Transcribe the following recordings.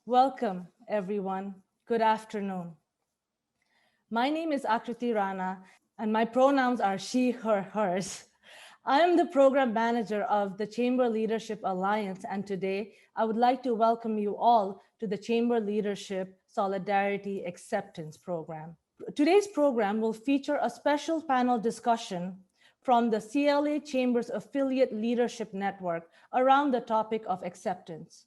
Welcome, everyone. Good afternoon. My name is Akriti Rana, and my pronouns are she, her, hers. I am the program manager of the Chamber Leadership Alliance, and today I would like to welcome you all to the Chamber Leadership Solidarity Acceptance Program. Today's program will feature a special panel discussion from the CLA Chamber's Affiliate Leadership Network around the topic of acceptance.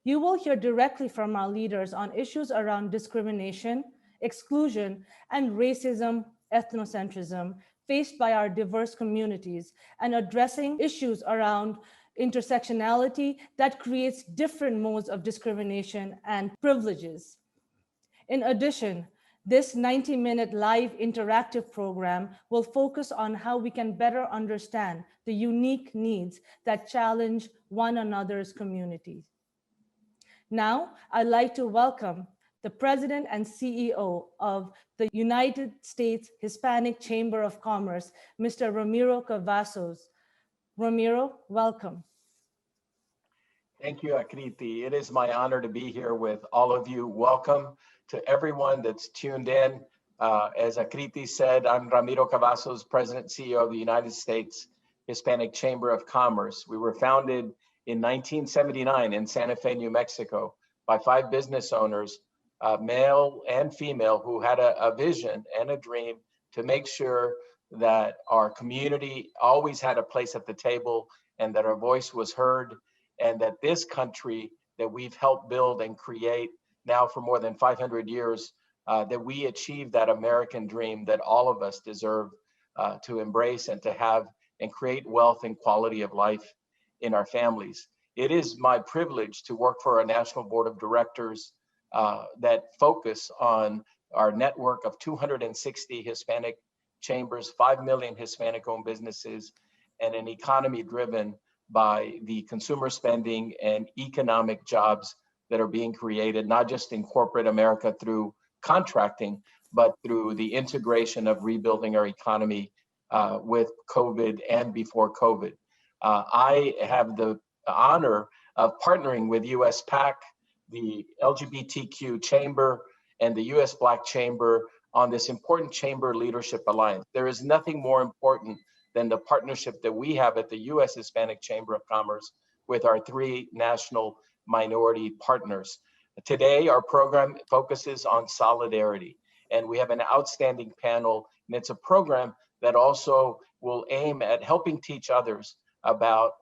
You will hear directly from our leaders on issues around discrimination, exclusion, and racism, ethnocentrism faced by our diverse communities, and addressing issues around intersectionality that creates different modes of discrimination and privileges. In addition, this 90-minute live interactive program will focus on how we can better understand the unique needs that challenge one another's communities. Now, I'd like to welcome the President and CEO of the United States Hispanic Chamber of Commerce, Mr. Ramiro Cavazos. Ramiro, welcome. Thank you, Akriti. It is my honor to be here with all of you. Welcome to everyone that's tuned in. As Akriti said, I'm Ramiro Cavazos, President and CEO of the United States Hispanic Chamber of Commerce. We were founded in 1979 in Santa Fe, New Mexico, by 5 business owners, male and female, who had a vision and a dream to make sure that our community always had a place at the table and that our voice was heard, and that this country that we've helped build and create now for more than 500 years, that we achieve that American dream that all of us deserve to embrace and to have and create wealth and quality of life in our families. It is my privilege to work for a national board of directors that focus on our network of 260 Hispanic chambers, 5 million Hispanic-owned businesses, and an economy driven by the consumer spending and economic jobs that are being created, not just in corporate America through contracting, but through the integration of rebuilding our economy with COVID and before COVID. I have the honor of partnering with US PAC, the LGBTQ Chamber, and the US Black Chamber on this important Chamber Leadership Alliance. There is nothing more important than the partnership that we have at the US Hispanic Chamber of Commerce with our 3 national minority partners. Today, our program focuses on solidarity, and we have an outstanding panel, and it's a program that also will aim at helping teach others about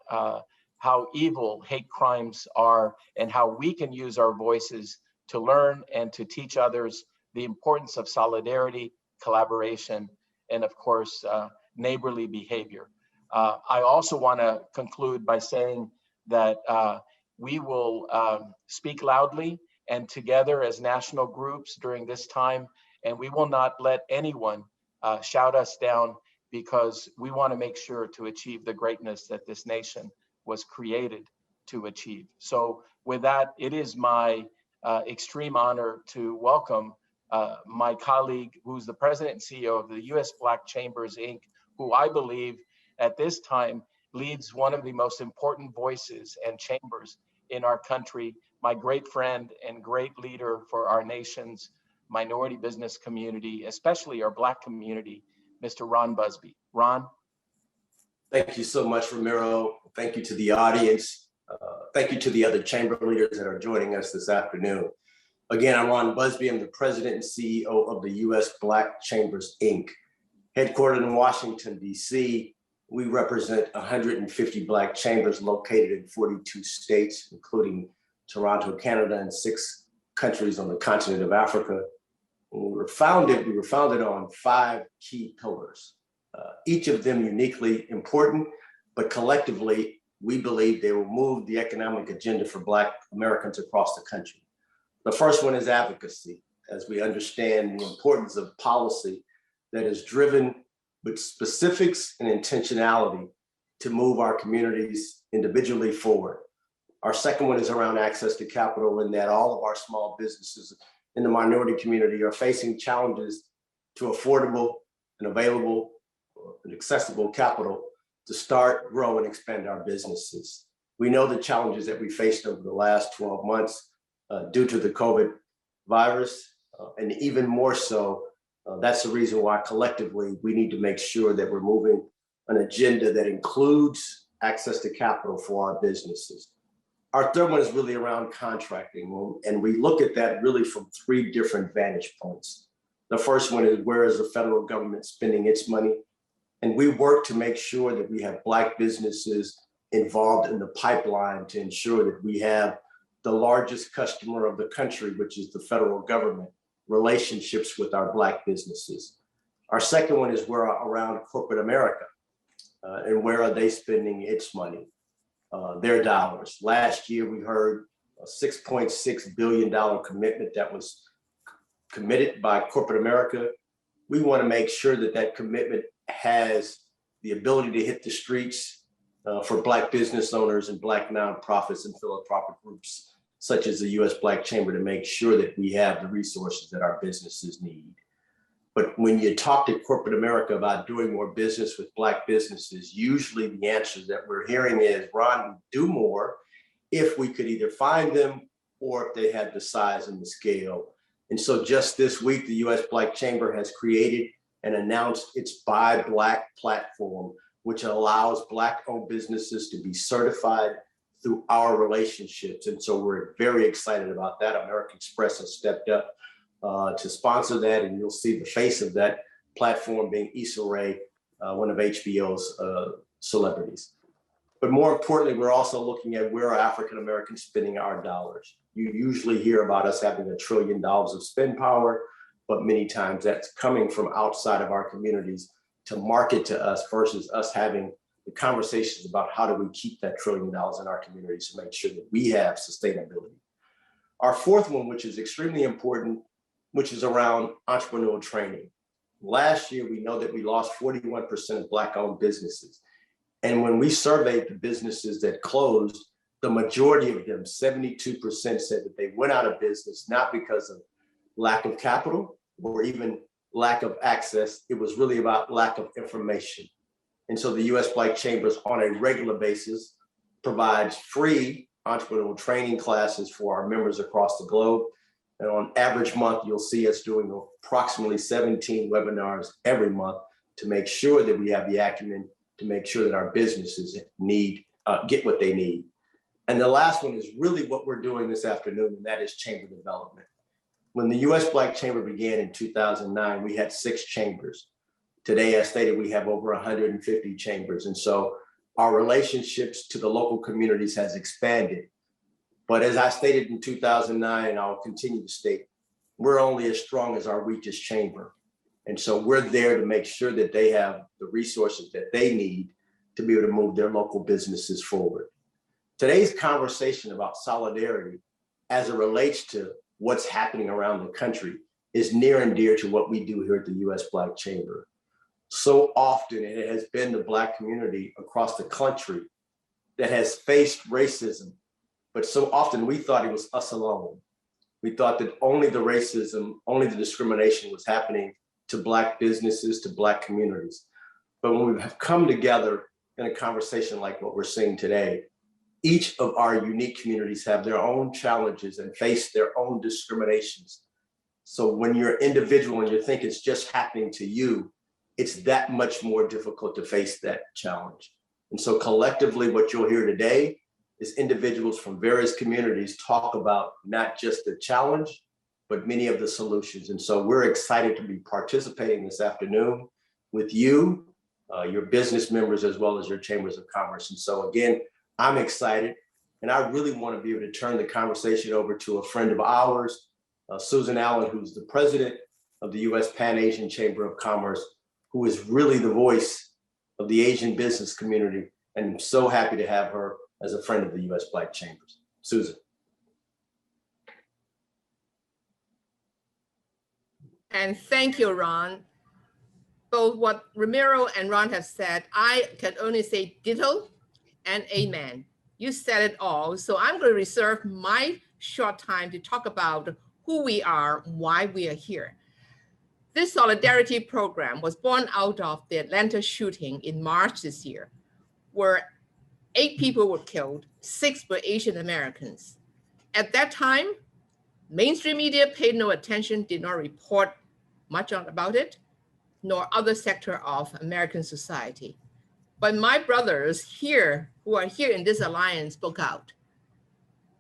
how evil hate crimes are and how we can use our voices to learn and to teach others the importance of solidarity, collaboration, and of course, neighborly behavior. I also want to conclude by saying that we will speak loudly and together as national groups during this time, and we will not let anyone shout us down, because we want to make sure to achieve the greatness that this nation was created to achieve. So with that, it is my extreme honor to welcome my colleague, who's the President and CEO of the US Black Chambers, Inc., who I believe at this time leads one of the most important voices and chambers in our country, my great friend and great leader for our nation's minority business community, especially our Black community, Mr. Ron Busby. Ron? Thank you so much, Ramiro. Thank you to the audience. Thank you to the other chamber leaders that are joining us this afternoon. Again, I'm Ron Busby. I'm the President and CEO of the US Black Chambers, Inc. Headquartered in Washington, D.C., we represent 150 Black chambers located in 42 states, including Toronto, Canada, and 6 countries on the continent of Africa. When we were founded on 5 key pillars, each of them uniquely important, but collectively, we believe they will move the economic agenda for Black Americans across the country. The first one is advocacy, as we understand the importance of policy that is driven with specifics and intentionality to move our communities individually forward. Our second one is around access to capital, in that all of our small businesses in the minority community are facing challenges to affordable and available and accessible capital to start, grow, and expand our businesses. We know the challenges that we faced over the last 12 months due to the COVID virus. And even more so, that's the reason why collectively we need to make sure that we're moving an agenda that includes access to capital for our businesses. Our third one is really around contracting, and we look at that really from three different vantage points. The first one is, where is the federal government spending its money? And we work to make sure that we have Black businesses involved in the pipeline to ensure that we have the largest customer of the country, which is the federal government, relationships with our Black businesses. Our second one is around corporate America, and where are they spending its money, their dollars. Last year, we heard a $6.6 billion commitment that was committed by corporate America. We want to make sure that that commitment has the ability to hit the streets for Black business owners and Black nonprofits and philanthropic groups, such as the U.S. Black Chamber, to make sure that we have the resources that our businesses need. But when you talk to corporate America about doing more business with Black businesses, usually the answers that we're hearing is, Ron, we do more if we could either find them or if they had the size and the scale. And so just this week, the U.S. Black Chamber has created and announced its Buy Black platform, which allows Black-owned businesses to be certified through our relationships. And so we're very excited about that. American Express has stepped up to sponsor that, and you'll see the face of that platform being Issa Rae, one of HBO's celebrities. But more importantly, we're also looking at where are African Americans spending our dollars. You usually hear about us having $1 trillion of spend power, but many times that's coming from outside of our communities to market to us versus us having the conversations about how do we keep that $1 trillion in our communities to make sure that we have sustainability. Our fourth one, which is extremely important, which is around entrepreneurial training. Last year, we know that we lost 41% of Black-owned businesses. And when we surveyed the businesses that closed, the majority of them, 72%, said that they went out of business, not because of lack of capital or even lack of access. It was really about lack of information. And so the U.S. Black Chambers on a regular basis provides free entrepreneurial training classes for our members across the globe. And on average month, you'll see us doing approximately 17 webinars every month to make sure that we have the acumen to make sure that our businesses get what they need. And the last one is really what we're doing this afternoon, and that is chamber development. When the U.S. Black Chamber began in 2009, we had 6 chambers. Today, as stated, we have over 150 chambers. And so our relationships to the local communities has expanded. But as I stated in 2009, and I'll continue to state, we're only as strong as our weakest chamber. And so we're there to make sure that they have the resources that they need to be able to move their local businesses forward. Today's conversation about solidarity as it relates to what's happening around the country is near and dear to what we do here at the U.S. Black Chamber. So often it has been the Black community across the country that has faced racism, but so often we thought it was us alone. We thought that only the racism, only the discrimination was happening to Black businesses, to Black communities. But when we have come together in a conversation like what we're seeing today, each of our unique communities have their own challenges and face their own discriminations. So when you're individual and you think it's just happening to you, it's that much more difficult to face that challenge. And so collectively, what you'll hear today is individuals from various communities talk about not just the challenge, but many of the solutions. And so we're excited to be participating this afternoon with you, your business members, as well as your chambers of commerce. And so again, I'm excited, and I really want to be able to turn the conversation over to a friend of ours, Susan Allen, who's the president of the U.S. Pan-Asian Chamber of Commerce, who is really the voice of the Asian business community. And I'm so happy to have her as a friend of the U.S. Black Chambers. Susan. And thank you, Ron. Both what Ramiro and Ron have said, I can only say ditto and amen. You said it all. So I'm going to reserve my short time to talk about who we are, why we are here. This solidarity program was born out of the Atlanta shooting in March this year, where 8 people were killed, 6 were Asian Americans. At that time, Mainstream media paid no attention, did not report much about it, nor other sector of American society. But my brothers here, who are here in this alliance, spoke out.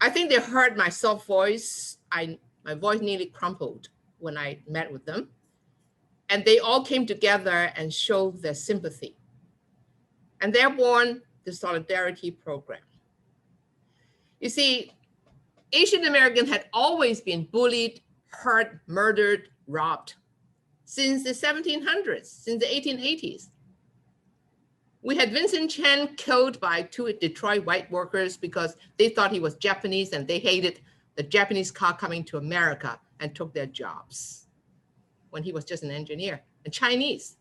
I think they heard my soft voice. My voice nearly crumpled when I met with them. And they all came together and showed their sympathy. And they're born the Solidarity Program. You see, Asian Americans had always been bullied, hurt, murdered, robbed since the 1700s, since the 1880s. We had Vincent Chan killed by 2 Detroit white workers because they thought he was Japanese and they hated the Japanese car coming to America and took their jobs when he was just an engineer, and Chinese.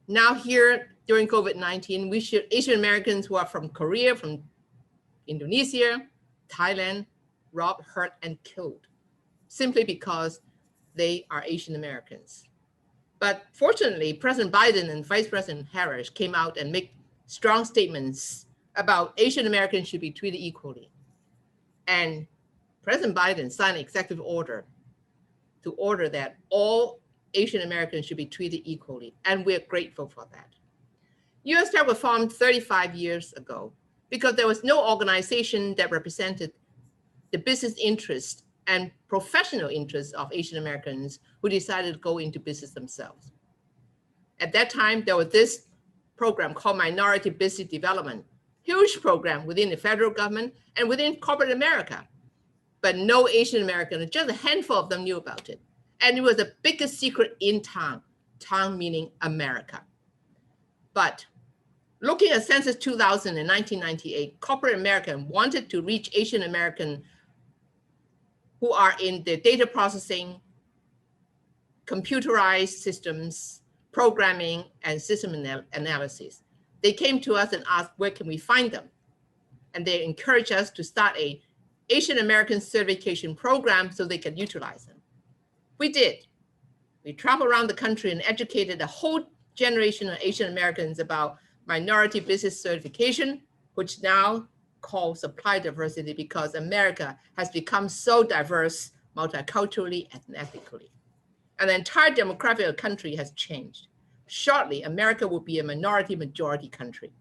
Now here during COVID-19, Asian Americans who are from Korea, from Indonesia, Thailand, robbed, hurt, and killed simply because they are Asian Americans. But fortunately, President Biden and Vice President Harris came out and make strong statements about Asian Americans should be treated equally. And President Biden signed an executive order to order that all Asian Americans should be treated equally. And we're grateful for that. US Tech was formed 35 years ago because there was no organization that represented the business interests and professional interests of Asian Americans who decided to go into business themselves. At that time, there was this program called Minority Business Development, huge program within the federal government and within corporate America. But no Asian American, just a handful of them knew about it. And it was the biggest secret in town, town meaning America. But looking at Census 2000 in 1998, corporate America wanted to reach Asian American who are in the data processing, computerized systems, programming, and system analysis. They came to us and asked, where can we find them? And they encouraged us to start a Asian American certification program so they can utilize them. We did. We traveled around the country and educated a whole generation of Asian Americans about minority business certification, which now called supply diversity because America has become so diverse multiculturally and ethnically. And the entire demographic of the country has changed. Shortly, America will be a minority majority country.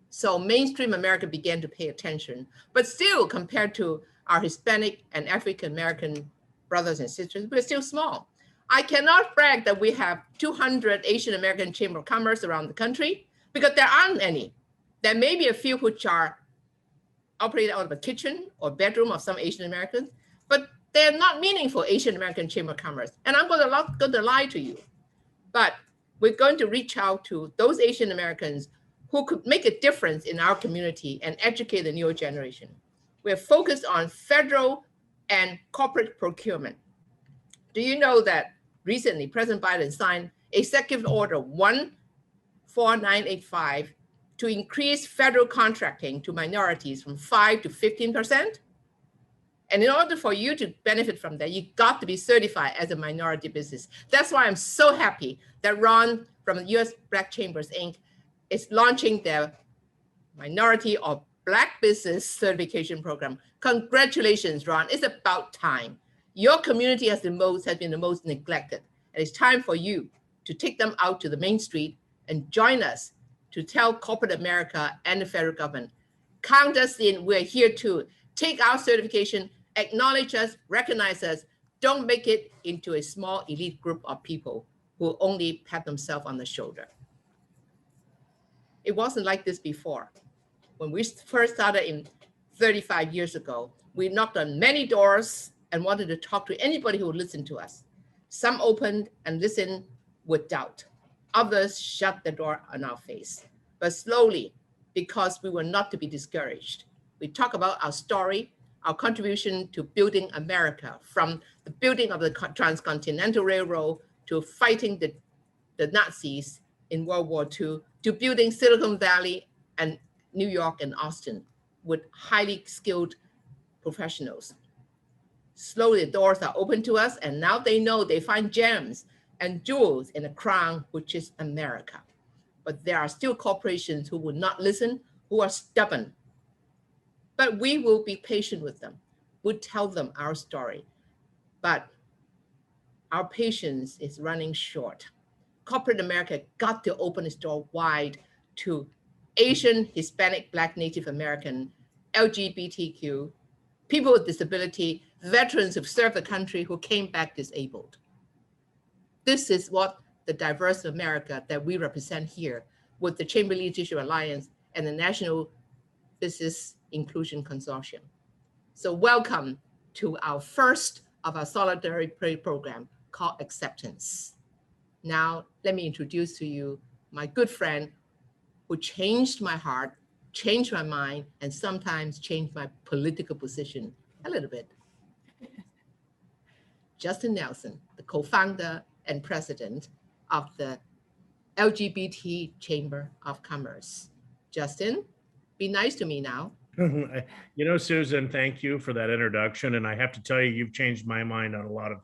So mainstream America began to pay attention, but still compared to our Hispanic and African American brothers and sisters, we're still small. I cannot brag that we have 200 Asian American Chamber of Commerce around the country because there aren't any. There may be a few which are operated out of a kitchen or bedroom of some Asian Americans, but they're not meaningful Asian American Chamber of Commerce. And I'm going to lie to you, but we're going to reach out to those Asian Americans who could make a difference in our community and educate the newer generation. We're focused on federal and corporate procurement. Do you know that recently President Biden signed Executive Order 14985 to increase federal contracting to minorities from 5 to 15%? And in order for you to benefit from that, you got to be certified as a minority business. That's why I'm so happy that Ron from the US Black Chambers, Inc. is launching their minority or Black business certification program. Congratulations, Ron. It's about time. Your community has been the most neglected. And it's time for you to take them out to the main street and join us to tell corporate America and the federal government, count us in, we're here too. Take our certification, acknowledge us, recognize us. Don't make it into a small elite group of people who only pat themselves on the shoulder. It wasn't like this before. When we first started in 35 years ago, we knocked on many doors and wanted to talk to anybody who would listen to us. Some opened and listened with doubt. Others shut the door on our face. But slowly, because we were not to be discouraged, we talk about our story, our contribution to building America, from the building of the Transcontinental Railroad to fighting the Nazis in World War II, to building Silicon Valley and New York and Austin with highly skilled professionals. Slowly, the doors are open to us, and now they know they find gems and jewels in a crown, which is America. But there are still corporations who will not listen, who are stubborn. But we will be patient with them. would tell them our story. But our patience is running short. Corporate America got to open its door wide to Asian, Hispanic, Black, Native American, LGBTQ, people with disability, veterans who've served the country who came back disabled. This is what the diverse America that we represent here with the Chamber Leadership Alliance and the National Business Inclusion Consortium. So welcome to our first of our solidarity program called Acceptance. Now, let me introduce to you my good friend who changed my heart, changed my mind, and sometimes changed my political position a little bit. Justin Nelson, the co-founder and president of the LGBT Chamber of Commerce. Justin, be nice to me now. You know, Susan, thank you for that introduction. And I have to tell you, you've changed my mind on a lot of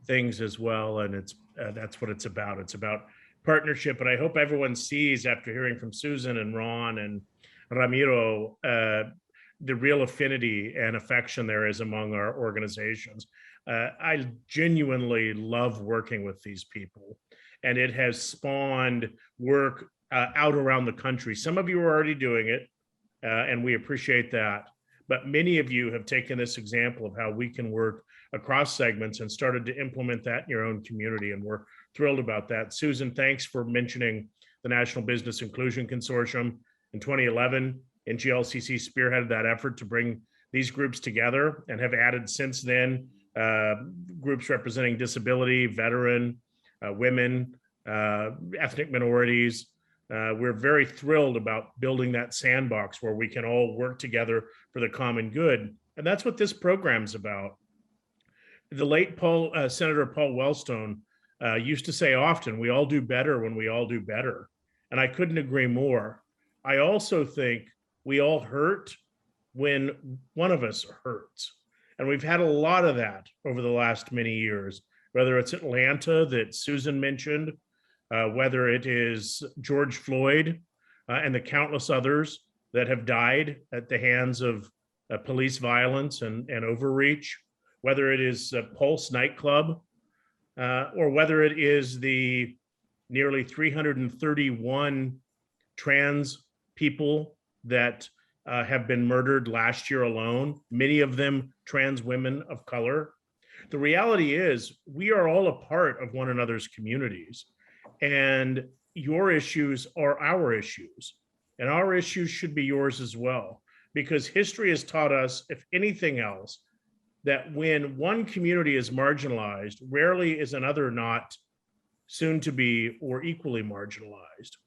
things as well. And that's what it's about. It's about partnership. And I hope everyone sees, after hearing from Susan and Ron and Ramiro, the real affinity and affection there is among our organizations. I genuinely love working with these people, and it has spawned work out around the country. Some of you are already doing it, and we appreciate that. But many of you have taken this example of how we can work across segments and started to implement that in your own community, and we're thrilled about that. Susan, thanks for mentioning the National Business Inclusion Consortium. In 2011, NGLCC spearheaded that effort to bring these groups together and have added since then groups representing disability, veteran, women, ethnic minorities. We're very thrilled about building that sandbox where we can all work together for the common good. And that's what this program's about. The late Senator Paul Wellstone used to say often, we all do better when we all do better. And I couldn't agree more. I also think we all hurt when one of us hurts. And we've had a lot of that over the last many years, whether it's Atlanta that Susan mentioned, whether it is George Floyd and the countless others that have died at the hands of police violence and overreach, whether it is Pulse nightclub, or whether it is the nearly 331 trans people that have been murdered last year alone, many of them trans women of color. The reality is we are all a part of one another's communities, and your issues are our issues, and our issues should be yours as well, because history has taught us, if anything else, that when one community is marginalized, rarely is another not soon to be or equally marginalized.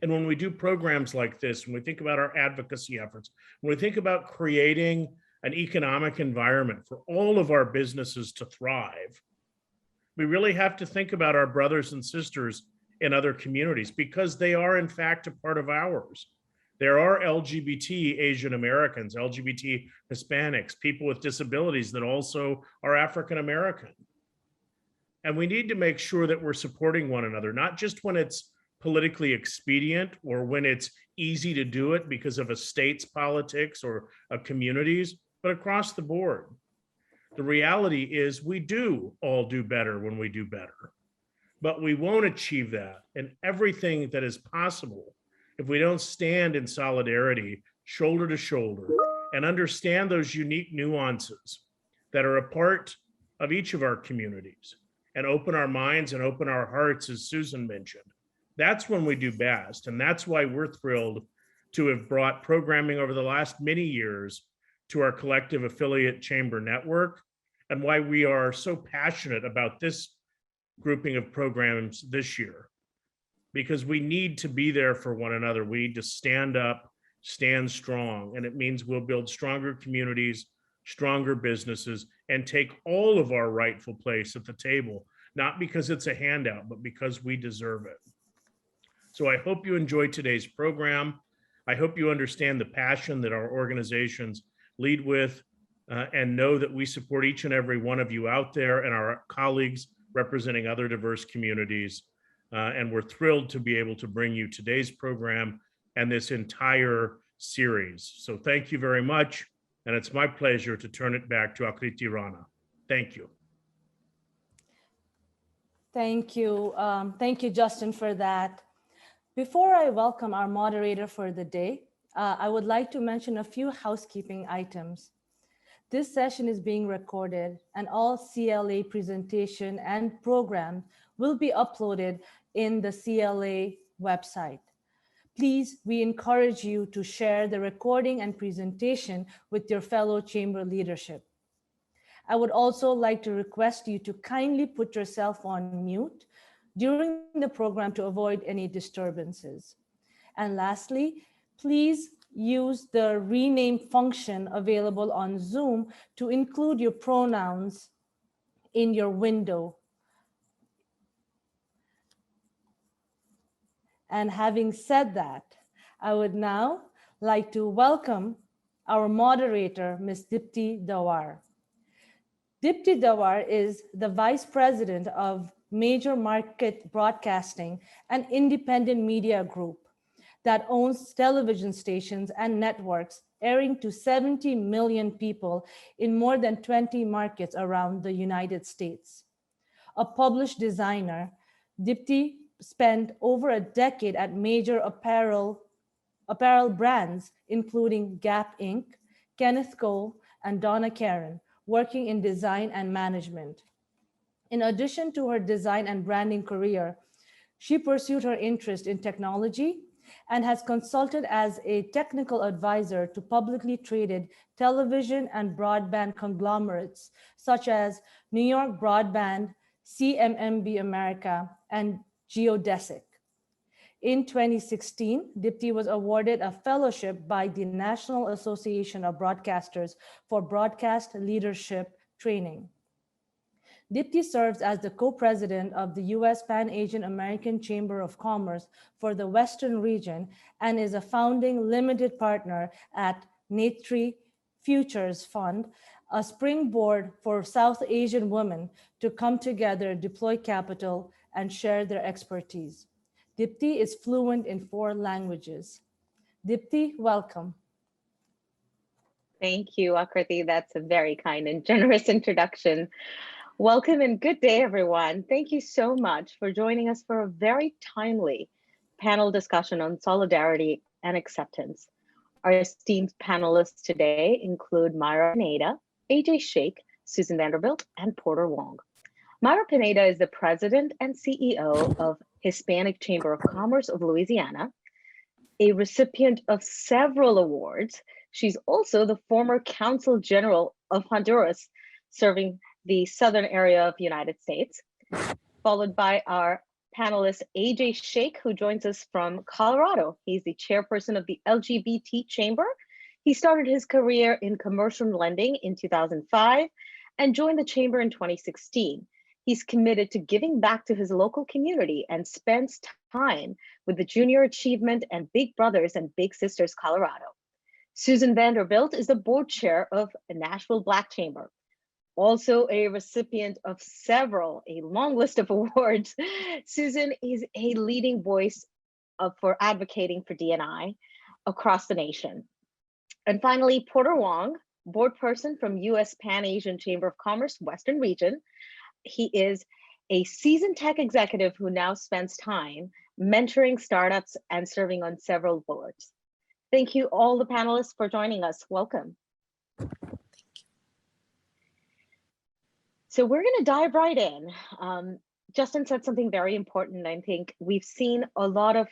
And when we do programs like this, when we think about our advocacy efforts, when we think about creating an economic environment for all of our businesses to thrive, we really have to think about our brothers and sisters in other communities, because they are in fact a part of ours. There are LGBT Asian Americans, LGBT Hispanics, people with disabilities that also are African American. And we need to make sure that we're supporting one another, not just when it's politically expedient or when it's easy to do it because of a state's politics or a community's, but across the board. The reality is we do all do better when we do better, but we won't achieve that and everything that is possible if we don't stand in solidarity, shoulder to shoulder, and understand those unique nuances that are a part of each of our communities, and open our minds and open our hearts, as Susan mentioned. That's when we do best. And that's why we're thrilled to have brought programming over the last many years to our collective affiliate chamber network, and why we are so passionate about this grouping of programs this year. Because we need to be there for one another. We need to stand up, stand strong. And it means we'll build stronger communities, stronger businesses, and take all of our rightful place at the table, not because it's a handout, but because we deserve it. So I hope you enjoyed today's program. I hope you understand the passion that our organizations lead with, and know that we support each and every one of you out there and our colleagues representing other diverse communities. And we're thrilled to be able to bring you today's program and this entire series. So thank you very much. And it's my pleasure to turn it back to Akriti Rana. Thank you. Thank you. Thank you, Justin, for that. Before I welcome our moderator for the day, I would like to mention a few housekeeping items. This session is being recorded, and all CLA presentation and program will be uploaded in the CLA website. Please, we encourage you to share the recording and presentation with your fellow chamber leadership. I would also like to request you to kindly put yourself on mute during the program to avoid any disturbances. And lastly, please use the rename function available on Zoom to include your pronouns in your window. And having said that, I would now like to welcome our moderator, Ms. Dipti Dawar. Dipti Dawar is the Vice President of Major Market Broadcasting, an independent media group that owns television stations and networks airing to 70 million people in more than 20 markets around the United States. A published designer, Dipti spent over a decade at major apparel brands, including Gap Inc., Kenneth Cole, and Donna Karan, working in design and management. In addition to her design and branding career, she pursued her interest in technology and has consulted as a technical advisor to publicly traded television and broadband conglomerates such as New York Broadband, CMMB America, and Geodesic. In 2016, Dipti was awarded a fellowship by the National Association of Broadcasters for broadcast leadership training. Dipti serves as the co-president of the U.S. Pan-Asian American Chamber of Commerce for the Western region and is a founding limited partner at Netri Futures Fund, a springboard for South Asian women to come together, deploy capital, and share their expertise. Dipti is fluent in 4 languages. Dipti, welcome. Thank you, Akriti. That's a very kind and generous introduction. Welcome and good day, everyone. Thank you so much for joining us for a very timely panel discussion on solidarity and acceptance. Our esteemed panelists today include Myra Pineda, AJ Sheikh, Susan Vanderbilt, and Porter Wong. Myra Pineda is the president and CEO of Hispanic Chamber of Commerce of Louisiana, a recipient of several awards. She's also the former Consul General of Honduras, serving the southern area of the United States, followed by our panelist AJ Sheikh, who joins us from Colorado. He's the chairperson of the LGBT Chamber. He started his career in commercial lending in 2005 and joined the chamber in 2016. He's committed to giving back to his local community and spends time with the Junior Achievement and Big Brothers and Big Sisters Colorado. Susan Vanderbilt is the board chair of the Nashville Black Chamber, also a recipient of a long list of awards. Susan is a leading voice for advocating for D&I across the nation. And finally, Porter Wong, board person from U.S. Pan-Asian Chamber of Commerce, Western Region. He is a seasoned tech executive who now spends time mentoring startups and serving on several boards. Thank you all the panelists for joining us. Welcome. So we're going to dive right in. Justin said something very important. I think we've seen a lot of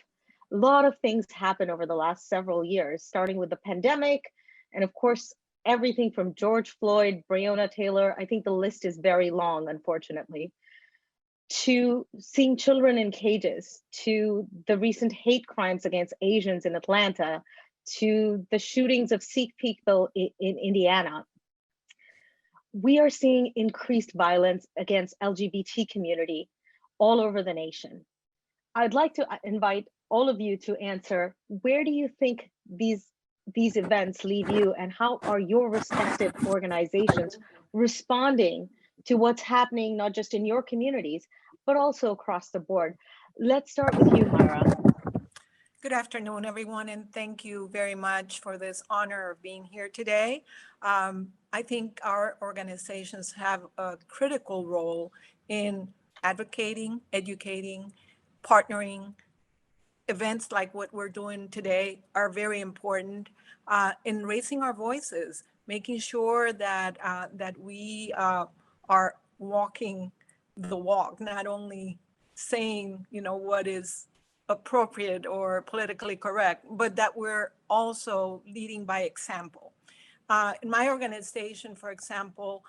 things happen over the last several years, starting with the pandemic, and of course, everything from George Floyd, Breonna Taylor, I think the list is very long, unfortunately, to seeing children in cages, to the recent hate crimes against Asians in Atlanta, to the shootings of Sikh people in Indiana. We are seeing increased violence against LGBT community all over the nation. I'd like to invite all of you to answer, where do you think these events leave you, and how are your respective organizations responding to what's happening, not just in your communities, but also across the board? Let's start with you, Myra. Good afternoon, everyone, and thank you very much for this honor of being here today. I think our organizations have a critical role in advocating, educating, partnering. Events like what we're doing today are very important in raising our voices, making sure that that we are walking the walk, not only saying, what is appropriate or politically correct, but that we're also leading by example. In my organization, for example,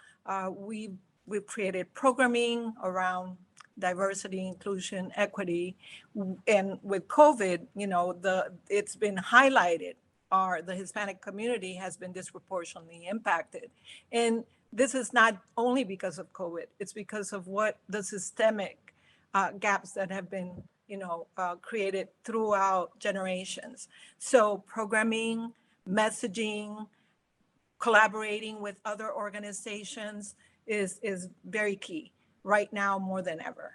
we've created programming around diversity, inclusion, equity, and with COVID, it's been highlighted. The Hispanic community has been disproportionately impacted, and this is not only because of COVID; it's because of what the systemic gaps that have been created throughout generations. So programming, messaging, collaborating with other organizations is very key right now more than ever.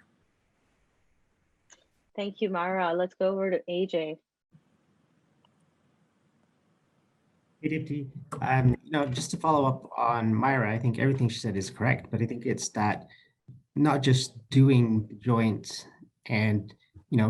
Thank you, Mara. Let's go over to AJ. Hey, Dipti. Just to follow up on Myra, I think everything she said is correct, but I think it's that not just doing joint and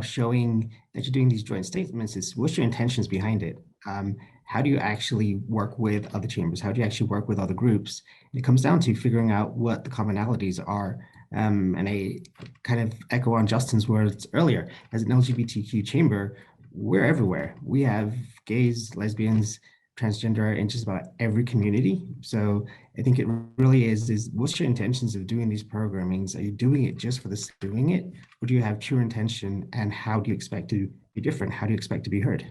showing that you're doing these joint statements, is what's your intentions behind it? How do you actually work with other chambers? How do you actually work with other groups? And it comes down to figuring out what the commonalities are. And I kind of echo on Justin's words earlier. As an LGBTQ chamber, we're everywhere. We have gays, lesbians, transgender in just about every community. So I think it really is what's your intentions of doing these programmings? Are you doing it just for the sake of doing it? Or do you have true intention, and how do you expect to be different? How do you expect to be heard?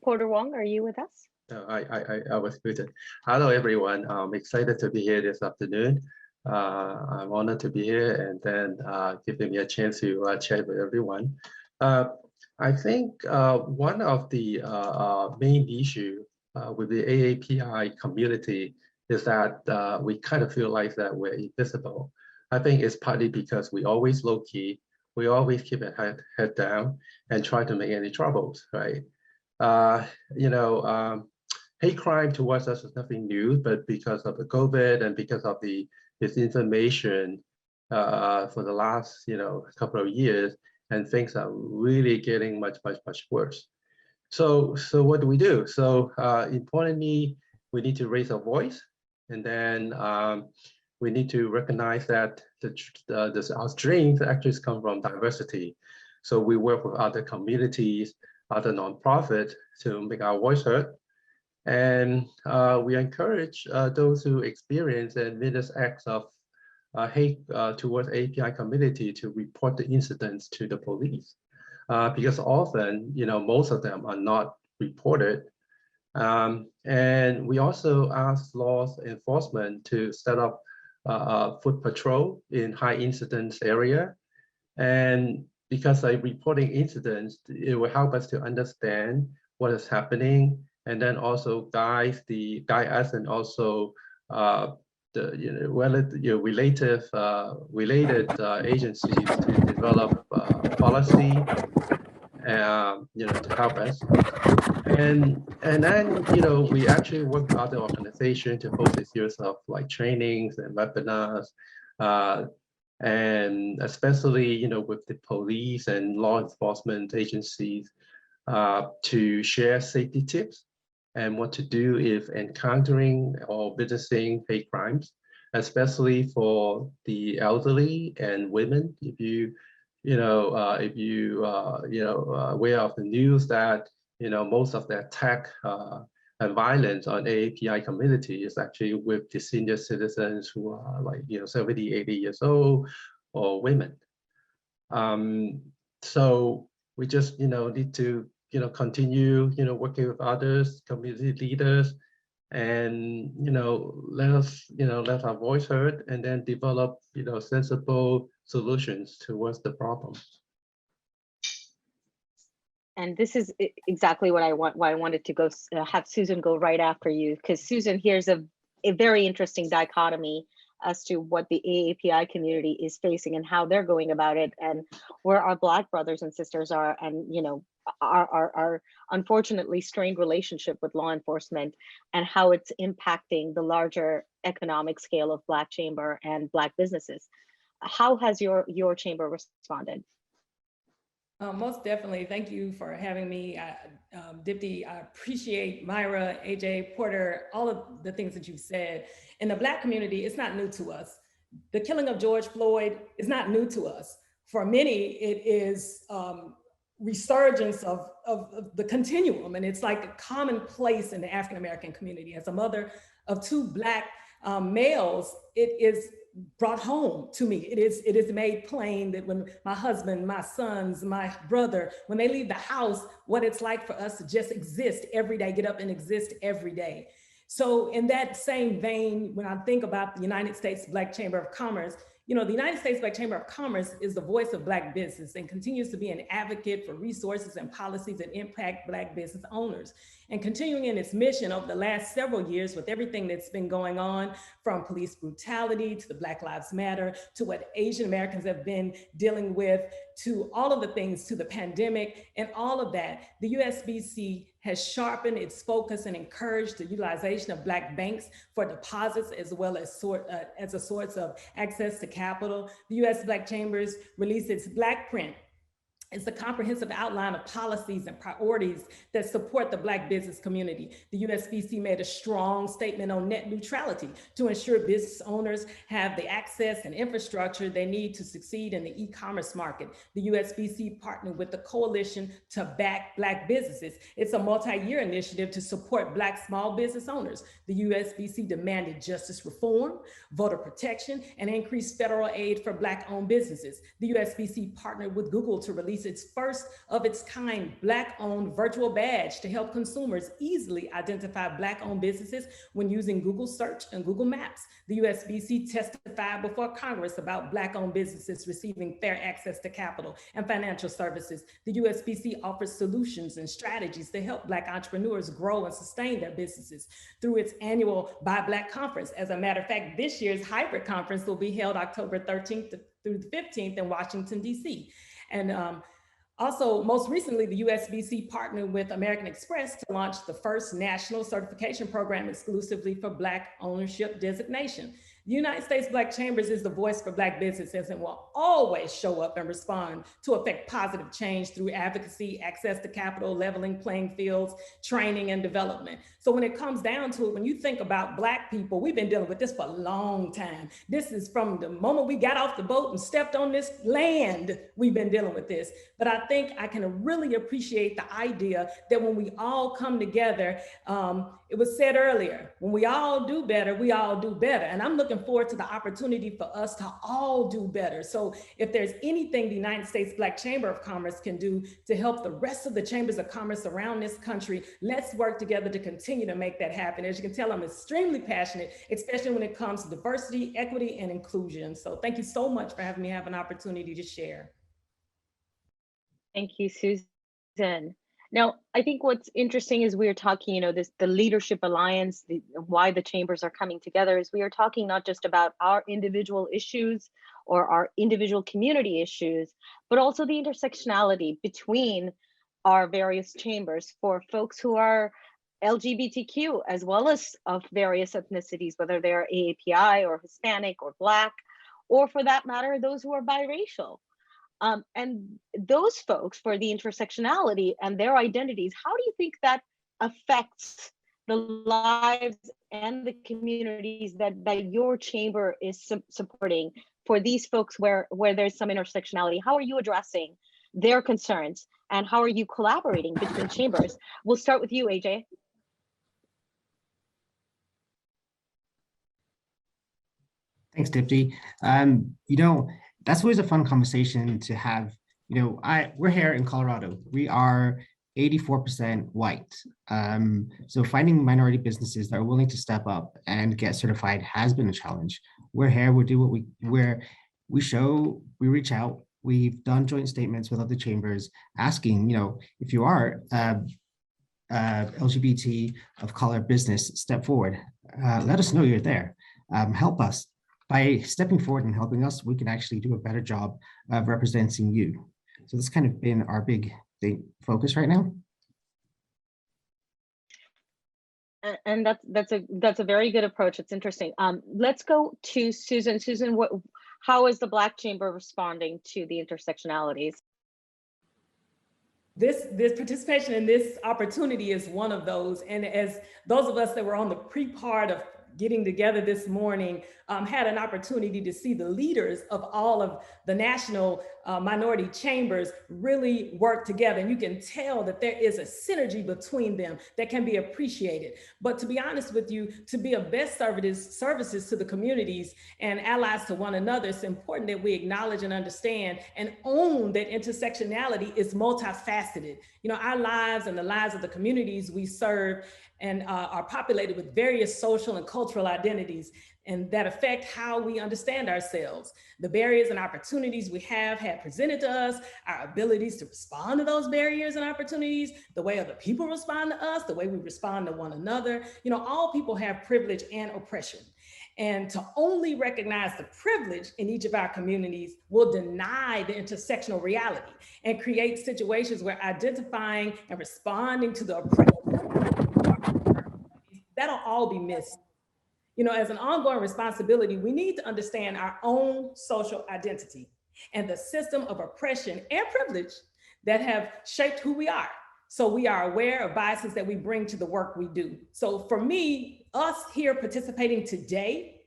Porter Wong, are you with us? I was muted. Hello, everyone. I'm excited to be here this afternoon. I'm honored to be here, and then giving me a chance to chat with everyone. I think one of the main issue with the AAPI community is that we kind of feel like that we're invisible. I think it's partly because we always low key, we always keep a head down and try to make any troubles, right? Hate crime towards us is nothing new, but because of the COVID and because of the disinformation for the last couple of years, and things are really getting much worse. So what do? So importantly, we need to raise our voice, and then we need to recognize that our strength actually come from diversity. So we work with other communities, other nonprofits to make our voice heard. And we encourage those who experience and witness acts of hate towards API community to report the incidents to the police, because often, most of them are not reported. And we also ask law enforcement to set up foot patrol in high incidence area. And because by reporting incidents, it will help us to understand what is happening, and then also guide us and also the related agencies to develop policy, to help us. And then we actually work with other organizations to host a series of like trainings and webinars, and especially with the police and law enforcement agencies to share safety tips and what to do if encountering or witnessing hate crimes, especially for the elderly and women. If you aware of the news that most of the attack and violence on AAPI community is actually with the senior citizens who are like 70, 80 years old, or women. So we just need to continue working with others, community leaders, and let our voice heard, and then develop sensible solutions towards the problem. And this is exactly what I want. Why I wanted to go have Susan go right after you, because Susan, here's a a very interesting dichotomy as to what the AAPI community is facing and how they're going about it, and where our Black brothers and sisters are, and our unfortunately strained relationship with law enforcement, and how it's impacting the larger economic scale of Black chamber and Black businesses. How has your chamber responded? Most definitely. Thank you for having me. Dipti, I appreciate Myra, AJ, Porter, all of the things that you've said. In the Black community, it's not new to us. The killing of George Floyd is not new to us. For many, it is resurgence of the continuum. And it's like a commonplace in the African-American community. As a mother of two Black males, it is brought home to me. It is made plain that when my husband, my sons, my brother, when they leave the house, what it's like for us to just exist every day, get up and exist every day. So in that same vein, when I think about the United States Black Chamber of Commerce, the United States Black Chamber of Commerce is the voice of Black business and continues to be an advocate for resources and policies that impact Black business owners. And continuing in its mission over the last several years with everything that's been going on, from police brutality to the Black Lives Matter, to what Asian Americans have been dealing with, to all of the things, to the pandemic and all of that, the USBC has sharpened its focus and encouraged the utilization of Black banks for deposits as well as a source of access to capital. The U.S. Black Chambers released its Black Print. It's a comprehensive outline of policies and priorities that support the Black business community. The USBC made a strong statement on net neutrality to ensure business owners have the access and infrastructure they need to succeed in the e-commerce market. The USBC partnered with the Coalition to Back Black Businesses. It's a multi-year initiative to support Black small business owners. The USBC demanded justice reform, voter protection, and increased federal aid for Black-owned businesses. The USBC partnered with Google to release its first of its kind Black-owned virtual badge to help consumers easily identify Black-owned businesses when using Google search and Google Maps. The USBC testified before Congress about Black-owned businesses receiving fair access to capital and financial services. The USBC offers solutions and strategies to help Black entrepreneurs grow and sustain their businesses through its annual Buy Black conference. As a matter of fact, this year's hybrid conference will be held October 13th through the 15th in Washington, D.C. And also, most recently, the USBC partnered with American Express to launch the first national certification program exclusively for Black ownership designation. The United States Black Chambers is the voice for Black businesses and will always show up and respond to affect positive change through advocacy, access to capital, leveling playing fields, training, and development. So when it comes down to it, when you think about Black people, we've been dealing with this for a long time. This is from the moment we got off the boat and stepped on this land, we've been dealing with this. But I think I can really appreciate the idea that when we all come together, it was said earlier, when we all do better, we all do better. And I'm looking forward to the opportunity for us to all do better. So if there's anything the United States Black Chamber of Commerce can do to help the rest of the chambers of commerce around this country, let's work together to continue to make that happen. As you can tell, I'm extremely passionate, especially when it comes to diversity, equity, and inclusion. So thank you so much for having me have an opportunity to share. Thank you, Susan. Now, I think what's interesting is we're talking, the leadership alliance, why the chambers are coming together, is we are talking not just about our individual issues or our individual community issues, but also the intersectionality between our various chambers for folks who are LGBTQ, as well as of various ethnicities, whether they're AAPI or Hispanic or Black, or for that matter, those who are biracial. And those folks, for the intersectionality and their identities, how do you think that affects the lives and the communities that your chamber is supporting for these folks where there's some intersectionality? How are you addressing their concerns, and how are you collaborating between chambers? We'll start with you, AJ. Thanks, Dipti. That's always a fun conversation to have. We're here in Colorado. We are 84% white. So finding minority businesses that are willing to step up and get certified has been a challenge. We're here, we do we reach out. We've done joint statements with other chambers asking, if you are LGBT of color business step forward, let us know you're there. Help us. By stepping forward and helping us, we can actually do a better job of representing you. So that's kind of been our big focus right now. And that's a very good approach. It's interesting. Let's go to Susan. Susan, how is the Black Chamber responding to the intersectionalities? This participation in this opportunity is one of those. And as those of us that were on the pre-part of getting together this morning had an opportunity to see the leaders of all of the national minority chambers really work together. And you can tell that there is a synergy between them that can be appreciated. But to be honest with you, to be of best services to the communities and allies to one another, it's important that we acknowledge and understand and own that intersectionality is multifaceted. You know, our lives and the lives of the communities we serve and are populated with various social and cultural identities, and that affect how we understand ourselves. The barriers and opportunities we have had presented to us, our abilities to respond to those barriers and opportunities, the way other people respond to us, the way we respond to one another. You know, all people have privilege and oppression. And to only recognize the privilege in each of our communities will deny the intersectional reality and create situations where identifying and responding to the oppression, that'll all be missed. You know, as an ongoing responsibility, we need to understand our own social identity and the system of oppression and privilege that have shaped who we are. So we are aware of biases that we bring to the work we do. So for me, us here participating today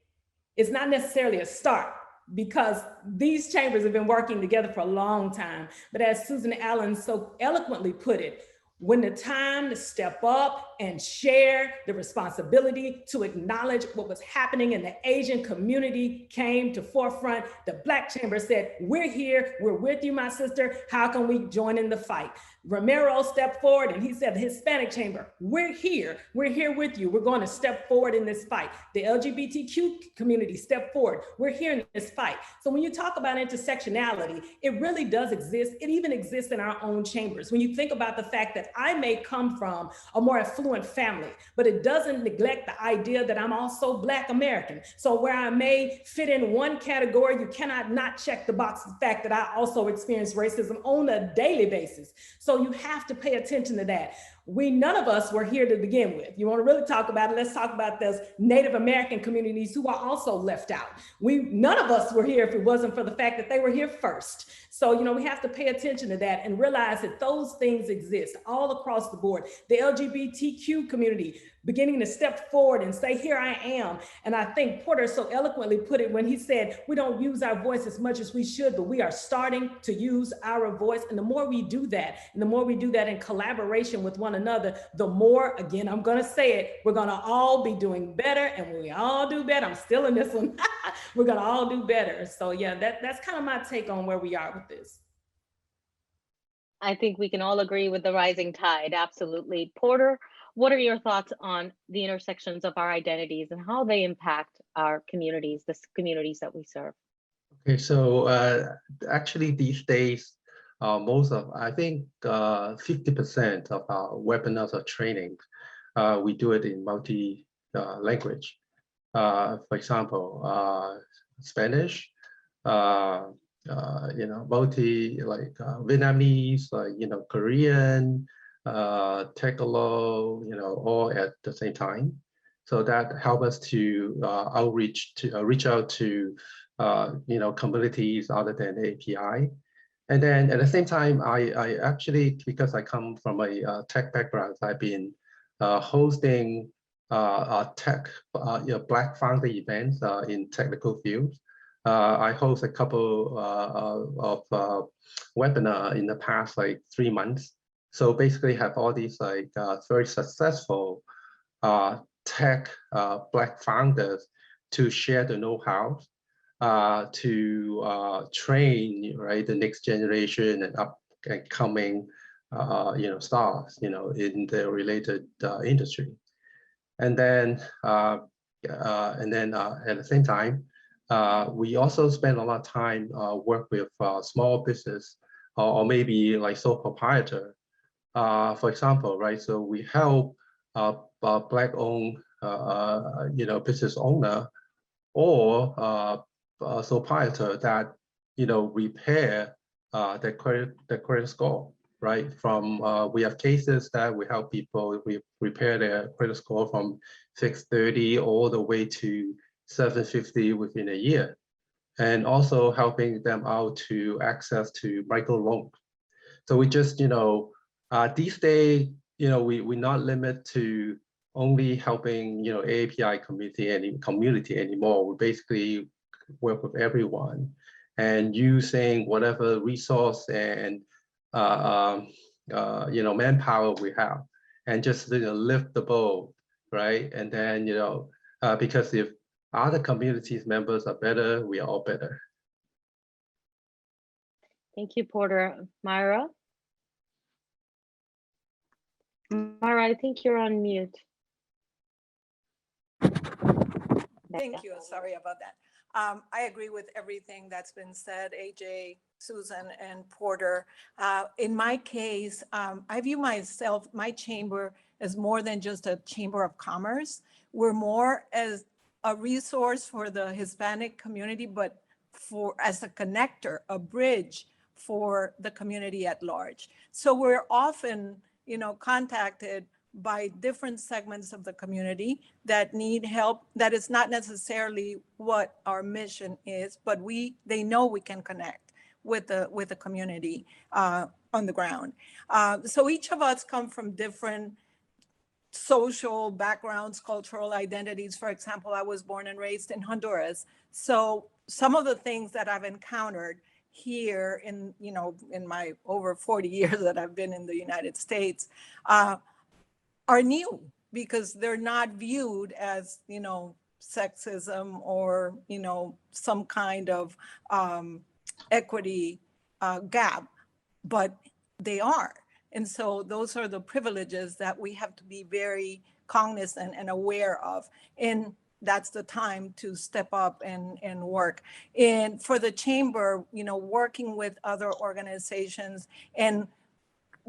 is not necessarily a start, because these chambers have been working together for a long time. But as Susan Allen so eloquently put it, when the time to step up and share the responsibility to acknowledge what was happening in the Asian community came to forefront, the Black Chamber said, we're here, we're with you, my sister, how can we join in the fight? Ramiro stepped forward and he said, the Hispanic Chamber, we're here with you, we're going to step forward in this fight. The LGBTQ community stepped forward, we're here in this fight. So when you talk about intersectionality, it really does exist. It even exists in our own chambers. When you think about the fact that I may come from a more affluent family, but it doesn't neglect the idea that I'm also Black American. So where I may fit in one category, you cannot not check the box of the fact that I also experience racism on a daily basis. So you have to pay attention to that. None of us were here to begin with. You want to really talk about it? Let's talk about those Native American communities who are also left out. None of us were here if it wasn't for the fact that they were here first. So, you know, we have to pay attention to that and realize that those things exist all across the board. The LGBTQ community beginning to step forward and say, here I am. And I think Porter so eloquently put it when he said, we don't use our voice as much as we should, but we are starting to use our voice. And the more we do that, and the more we do that in collaboration with one another, the more, again, I'm gonna say it, we're gonna all be doing better. And when we all do better, I'm still in this one, we're gonna all do better. So yeah, that's kind of my take on where we are with this. I think we can all agree with the rising tide, absolutely. Porter, what are your thoughts on the intersections of our identities and how they impact our communities, the communities that we serve? Okay, so actually these days, I think 50% of our webinars or trainings, we do it in multi-language. For example, Spanish, Vietnamese, Korean, Tagalog, all at the same time. So that helps us to reach out to communities other than the API. And then at the same time, I actually, because I come from a tech background, I've been hosting tech Black founder events in technical fields. I host a couple of webinars in the past 3 months. So basically have all these very successful tech Black founders to share the know-how, to train the next generation and upcoming stars in the related industry. And then at the same time, we also spend a lot of time work with small business or maybe sole proprietor For example, right? So we help Black-owned, business owner or sole proprietor that, repair their credit score, right? From we have cases that we help people repair their credit score from 630 all the way to 750 within a year, and also helping them out to access to micro loans. So we just, these days, we're not limited to only helping, AAPI community anymore. We basically work with everyone and using whatever resource and, manpower we have, and just, lift the boat, right? And then, because if other communities members are better, we are all better. Thank you, Porter. Myra? Myra, I think you're on mute. Thank you. Sorry about that. I agree with everything that's been said, AJ, Susan, and Porter. In my case, I view my chamber, as more than just a chamber of commerce. We're more as a resource for the Hispanic community, but as a connector, a bridge for the community at large. So we're often, contacted by different segments of the community that need help. That is not necessarily what our mission is, but they know we can connect with the community on the ground. So each of us come from different social backgrounds, cultural identities. For example, I was born and raised in Honduras. So some of the things that I've encountered here in my over 40 years that I've been in the United States are new, because they're not viewed as, sexism or, some kind of equity gap, but they are. And so those are the privileges that we have to be very cognizant and aware of. And that's the time to step up and work. And for the chamber, working with other organizations and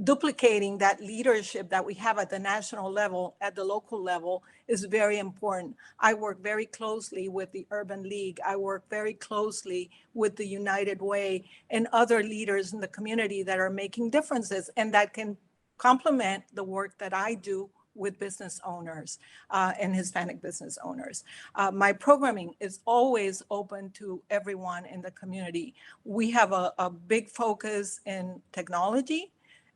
duplicating that leadership that we have at the national level, at the local level, is very important. I work very closely with the Urban League. I work very closely with the United Way and other leaders in the community that are making differences and that can complement the work that I do with business owners and Hispanic business owners. My programming is always open to everyone in the community. We have a big focus in technology,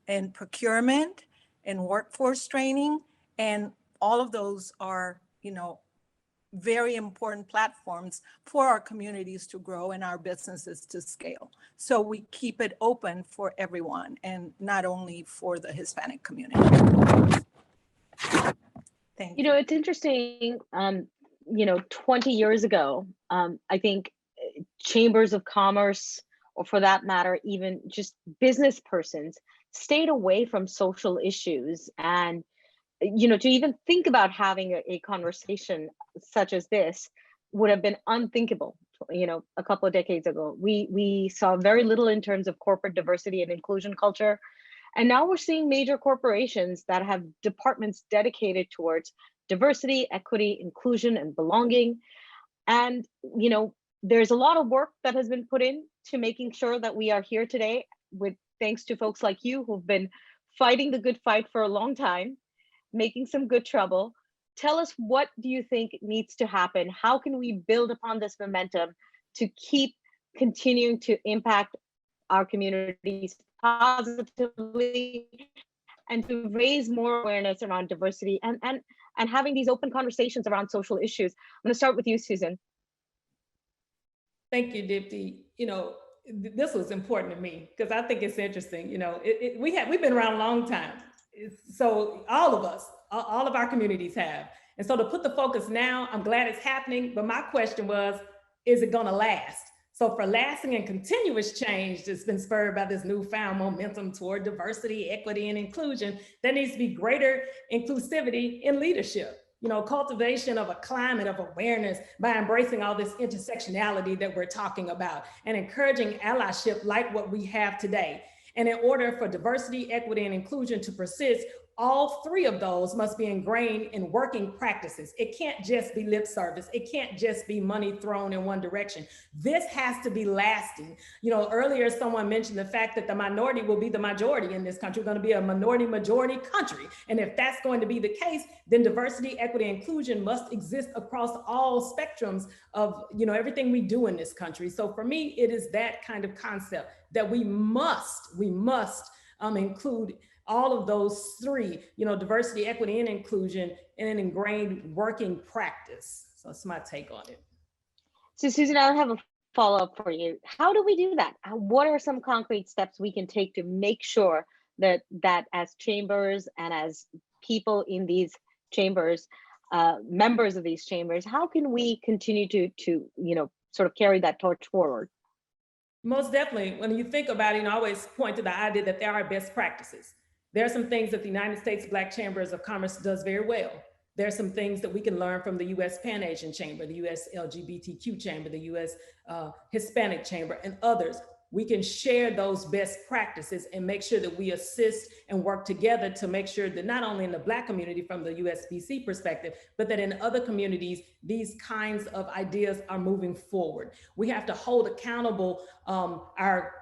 and procurement, and workforce training, and all of those are, very important platforms for our communities to grow and our businesses to scale. So we keep it open for everyone and not only for the Hispanic community. Thank you. It's interesting, 20 years ago, I think chambers of commerce, or for that matter, even just business persons, stayed away from social issues. And, to even think about having a conversation such as this would have been unthinkable, a couple of decades ago. We saw very little in terms of corporate diversity and inclusion culture. And now we're seeing major corporations that have departments dedicated towards diversity, equity, inclusion, and belonging. And, there's a lot of work that has been put in to making sure that we are here today, with thanks to folks like you who've been fighting the good fight for a long time, making some good trouble. Tell us, what do you think needs to happen? How can we build upon this momentum to keep continuing to impact our communities positively and to raise more awareness around diversity and having these open conversations around social issues? I'm going to start with you, Susan. Thank you, Dipti. This was important to me because I think it's interesting. We've been around a long time. So all of us, all of our communities have. And so to put the focus now, I'm glad it's happening. But my question was, is it going to last? So for lasting and continuous change that's been spurred by this newfound momentum toward diversity, equity, and inclusion, there needs to be greater inclusivity in leadership. Cultivation of a climate of awareness by embracing all this intersectionality that we're talking about and encouraging allyship like what we have today. And in order for diversity, equity, and inclusion to persist, all three of those must be ingrained in working practices. It can't just be lip service. It can't just be money thrown in one direction. This has to be lasting. You know, earlier someone mentioned the fact that the minority will be the majority in this country. We're going to be a minority country. And if that's going to be the case, then diversity, equity, and inclusion must exist across all spectrums of, you know, everything we do in this country. So for me, it is that kind of concept that we must include all of those three, you know, diversity, equity, and inclusion in an ingrained working practice. So that's my take on it. So Susan, I'll have a follow-up for you. How do we do that? What are some concrete steps we can take to make sure that as chambers and as people in these chambers, members of these chambers, how can we continue to you know, sort of carry that torch forward? Most definitely. When you think about it, I always point to the idea that there are best practices. There are some things that the United States Black Chambers of Commerce does very well. There are some things that we can learn from the U.S. Pan-Asian Chamber, the U.S. LGBTQ Chamber, the U.S. Hispanic Chamber, and others. We can share those best practices and make sure that we assist and work together to make sure that not only in the Black community from the USBC perspective, but that in other communities, these kinds of ideas are moving forward. We have to hold accountable our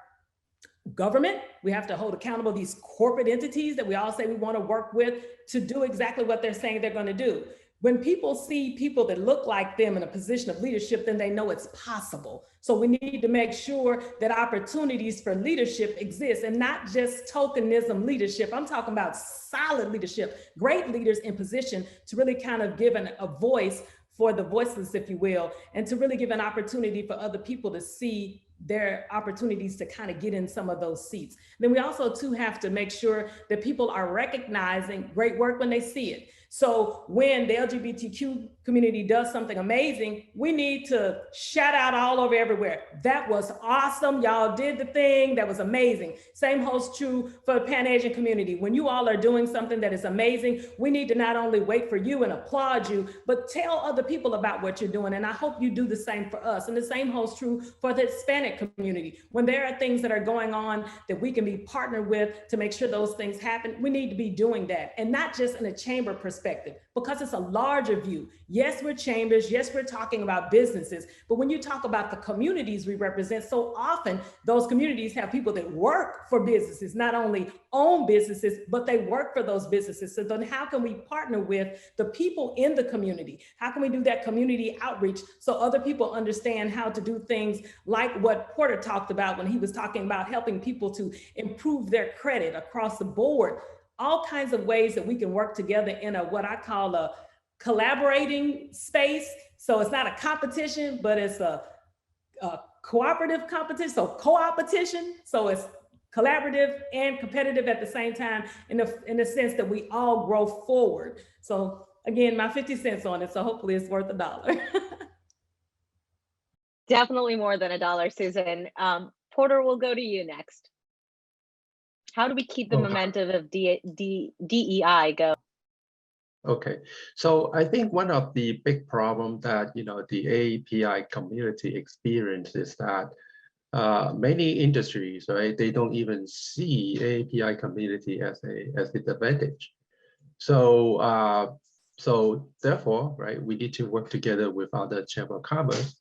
government. We have to hold accountable these corporate entities that we all say we want to work with to do exactly what they're saying they're going to do. When people see people that look like them in a position of leadership, then they know it's possible. So we need to make sure that opportunities for leadership exist, and not just tokenism leadership. I'm talking about solid leadership, great leaders in position to really kind of give a voice for the voiceless, if you will, and to really give an opportunity for other people to see their opportunities to kind of get in some of those seats. Then we also too have to make sure that people are recognizing great work when they see it. So when the LGBTQ community does something amazing, we need to shout out all over everywhere. That was awesome. Y'all did the thing. That was amazing. Same holds true for the Pan-Asian community. When you all are doing something that is amazing, we need to not only wait for you and applaud you, but tell other people about what you're doing. And I hope you do the same for us. And the same holds true for the Hispanic community. When there are things that are going on that we can be partnered with to make sure those things happen, we need to be doing that. And not just in a chamber perspective, because it's a larger view. Yes, we're chambers. Yes, we're talking about businesses. But when you talk about the communities we represent, so often those communities have people that work for businesses, not only own businesses, but they work for those businesses. So then how can we partner with the people in the community? How can we do that community outreach so other people understand how to do things like what Porter talked about when he was talking about helping people to improve their credit across the board? All kinds of ways that we can work together in a what I call a collaborating space. So it's not a competition, but it's a cooperative competition, so co-opetition. So it's collaborative and competitive at the same time in the sense that we all grow forward. So again, my 50 cents on it. So hopefully it's worth $1. Definitely more than $1, Susan. Porter, we'll go to you next. How do we keep the momentum of DEI going? Okay, so I think one of the big problems that the API community experiences is that many industries, right, they don't even see API community as a disadvantage. So so therefore, right, we need to work together with other Chamber of Commerce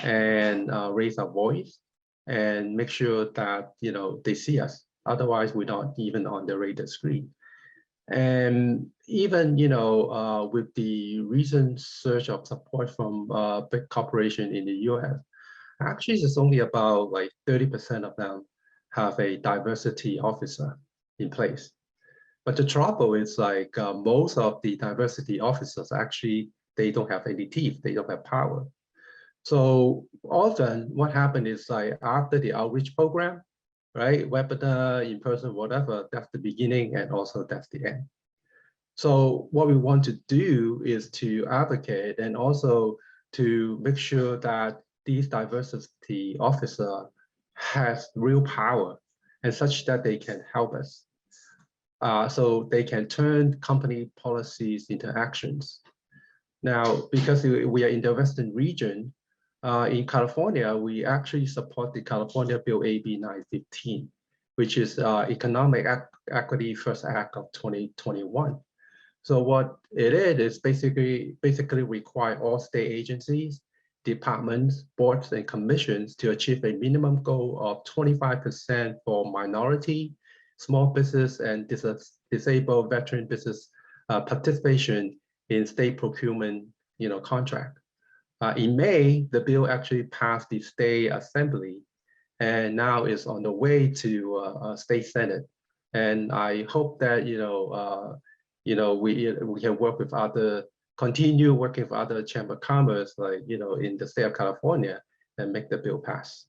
and raise our voice and make sure that they see us. Otherwise, we're not even on the radar screen. And even with the recent surge of support from big corporations in the US, actually it's only about like 30% of them have a diversity officer in place. But the trouble is like most of the diversity officers actually, they don't have any teeth, they don't have power. So often what happened is like after the outreach program, right, webinar, in person, whatever, that's the beginning and also that's the end. So what we want to do is to advocate and also to make sure that these diversity officer has real power and such that they can help us. So they can turn company policies into actions. Now, because we are in the Western region, in California, we actually support the California Bill AB 915. which is Economic Equity First Act of 2021. So what it is basically require all state agencies, departments, boards, and commissions to achieve a minimum goal of 25% for minority, small business, and disabled veteran business participation in state procurement, contract. In May, the bill actually passed the state assembly, and now is on the way to state senate. And I hope that we can work with continue working with other chamber of commerce, like in the state of California, and make the bill pass.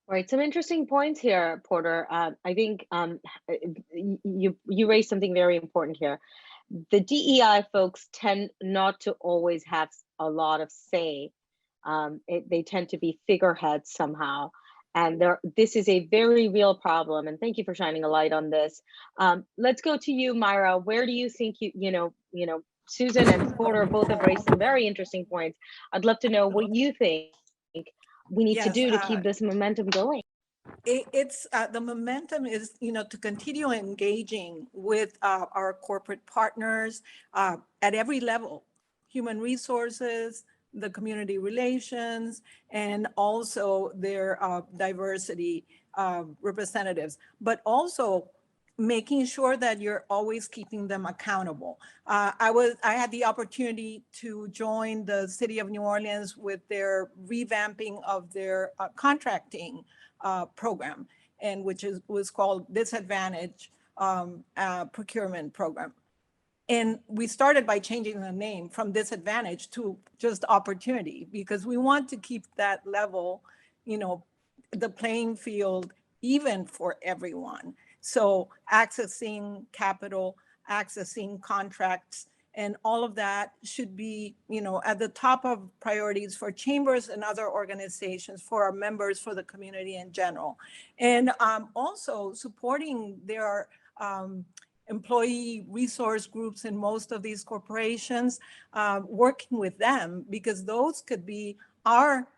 Right, some interesting points here, Porter. I think you raised something very important here. The DEI folks tend not to always have a lot of say. They tend to be figureheads somehow. And this is a very real problem. And thank you for shining a light on this. Let's go to you, Myra. Where do you think Susan and Porter both have raised some very interesting points. I'd love to know what you think we need to do to keep this momentum going. It's the momentum is, to continue engaging with our corporate partners at every level, human resources, the community relations, and also their diversity representatives, but also making sure that you're always keeping them accountable. I had the opportunity to join the city of New Orleans with their revamping of their contracting program, and which was called Disadvantage Procurement Program. And we started by changing the name from Disadvantage to just Opportunity, because we want to keep that level, the playing field even for everyone. So accessing capital, accessing contracts, and all of that should be, at the top of priorities for chambers and other organizations, for our members, for the community in general. And also supporting their employee resource groups in most of these corporations, working with them, because those could be our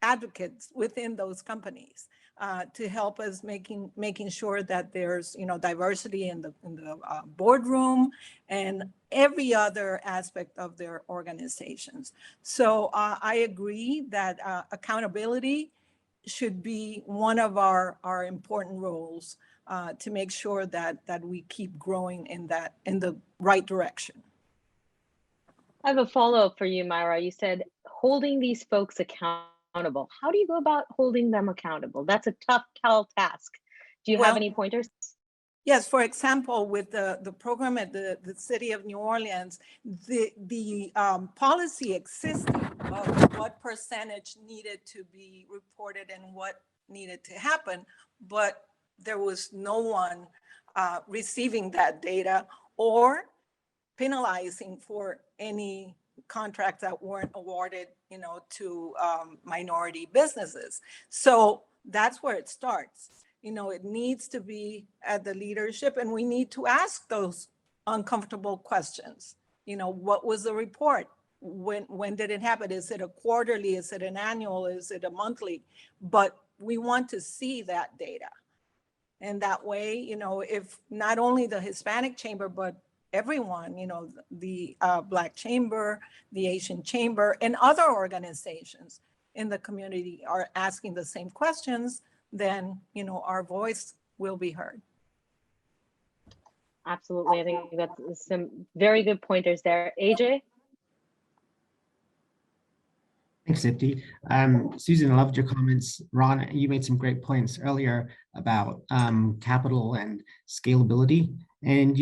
advocates within those companies. To help us making sure that there's diversity in the boardroom and every other aspect of their organizations. So I agree that accountability should be one of our important roles to make sure that we keep growing in the right direction. I have a follow-up for you, Myra. You said holding these folks accountable. How do you go about holding them accountable? That's a tough, tall task. Do you have any pointers? Yes, for example, with the program at the city of New Orleans, the policy existed of what percentage needed to be reported and what needed to happen, but there was no one receiving that data or penalizing for any contracts that weren't awarded, to minority businesses. So that's where it starts. It needs to be at the leadership, and we need to ask those uncomfortable questions. What was the report? When did it happen? Is it a quarterly? Is it an annual? Is it a monthly? But we want to see that data. And that way, if not only the Hispanic chamber, but everyone, the Black Chamber, the Asian Chamber, and other organizations in the community are asking the same questions, then, our voice will be heard. Absolutely. I think that's some very good pointers there. AJ? Thanks, Dipti. Susan, I loved your comments. Ron, you made some great points earlier about capital and scalability. And,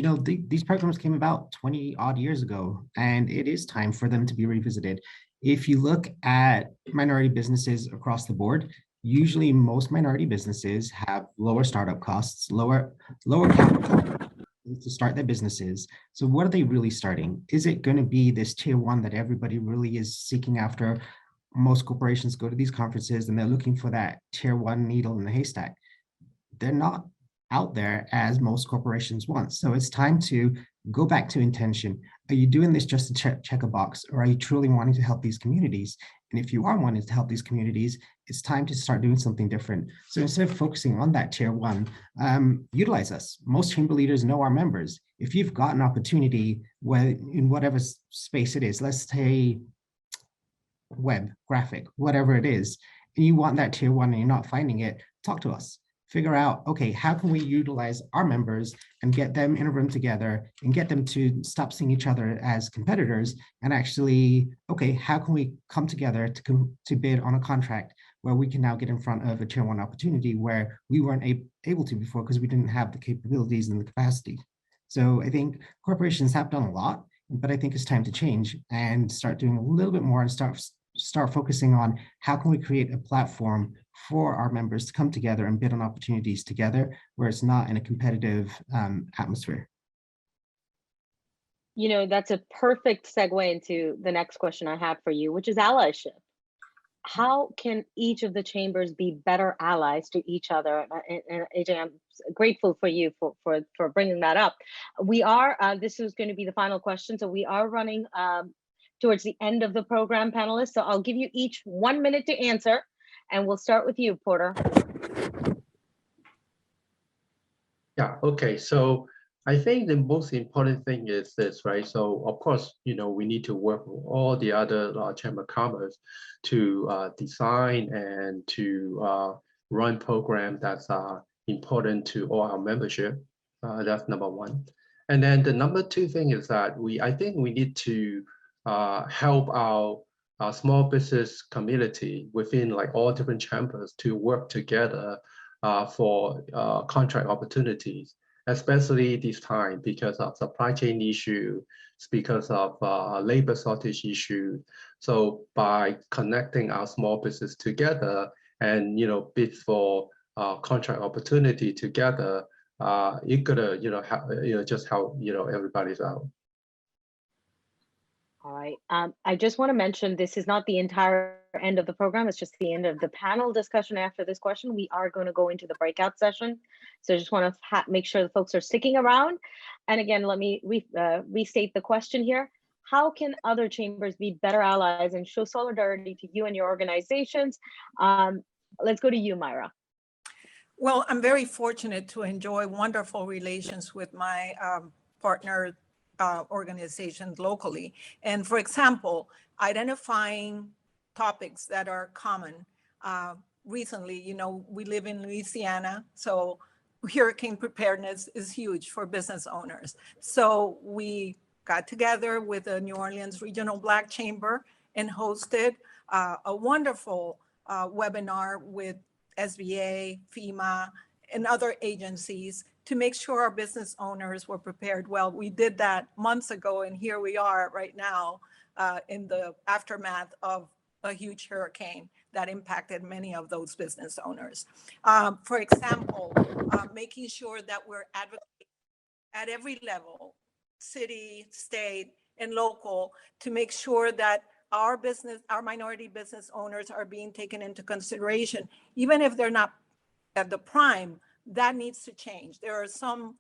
these programs came about 20 odd years ago, and it is time for them to be revisited. If you look at minority businesses across the board, usually most minority businesses have lower startup costs, lower capital to start their businesses. So what are they really starting? Is it going to be this tier one that everybody really is seeking after? Most corporations go to these conferences and they're looking for that tier one needle in the haystack. They're not out there as most corporations want. So it's time to go back to intention. Are you doing this just to check a box, or are you truly wanting to help these communities? And if you are wanting to help these communities, it's time to start doing something different. So instead of focusing on that tier one, utilize us. Most chamber leaders know our members. If you've got an opportunity where in whatever space it is, let's say web, graphic, whatever it is, and you want that tier one and you're not finding it, talk to us. Figure out, okay, how can we utilize our members and get them in a room together and get them to stop seeing each other as competitors and actually, okay, how can we come together to bid on a contract where we can now get in front of a tier one opportunity where we weren't able to before because we didn't have the capabilities and the capacity. So I think corporations have done a lot, but I think it's time to change and start doing a little bit more and start focusing on how can we create a platform for our members to come together and bid on opportunities together where it's not in a competitive atmosphere. You know, that's a perfect segue into the next question I have for you, which is allyship. How can each of the chambers be better allies to each other? And AJ, I'm grateful for you for bringing that up. We are, this is going to be the final question. So we are running towards the end of the program, panelists. So I'll give you each 1 minute to answer. And we'll start with you, Porter. Yeah, okay. So I think the most important thing is this, right? So of course, you know, we need to work with all the other Chamber of Commerce to design and to run programs that's important to all our membership. That's number one. And then the number two thing is that I think we need to help our small business community within like all different chambers to work together for contract opportunities, especially this time because of supply chain issue, because of labor shortage issue. So by connecting our small business together and bid for contract opportunity together, it could just help everybody's out. All right. I just want to mention this is not the entire end of the program. It's just the end of the panel discussion. After this question, we are going to go into the breakout session. So I just want to make sure the folks are sticking around. And again, let me restate the question here. How can other chambers be better allies and show solidarity to you and your organizations? Let's go to you, Myra. Well, I'm very fortunate to enjoy wonderful relations with my partner organizations locally. And for example, identifying topics that are common. Recently, we live in Louisiana, so hurricane preparedness is huge for business owners. So we got together with the New Orleans Regional Black Chamber and hosted a wonderful webinar with SBA, FEMA, and other agencies to make sure our business owners were prepared well. We did that months ago, and here we are right now in the aftermath of a huge hurricane that impacted many of those business owners. For example, making sure that we're advocating at every level, city, state, and local, to make sure that our minority business owners are being taken into consideration, even if they're not at the prime. That needs to change. There are some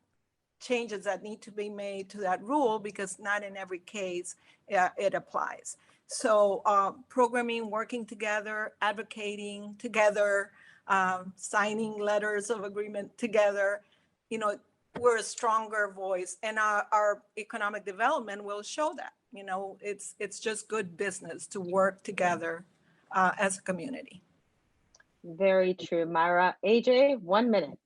changes that need to be made to that rule because not in every case it applies. So programming, working together, advocating together, signing letters of agreement together, we're a stronger voice, and our economic development will show that. It's just good business to work together as a community. Very true, Myra. AJ, 1 minute.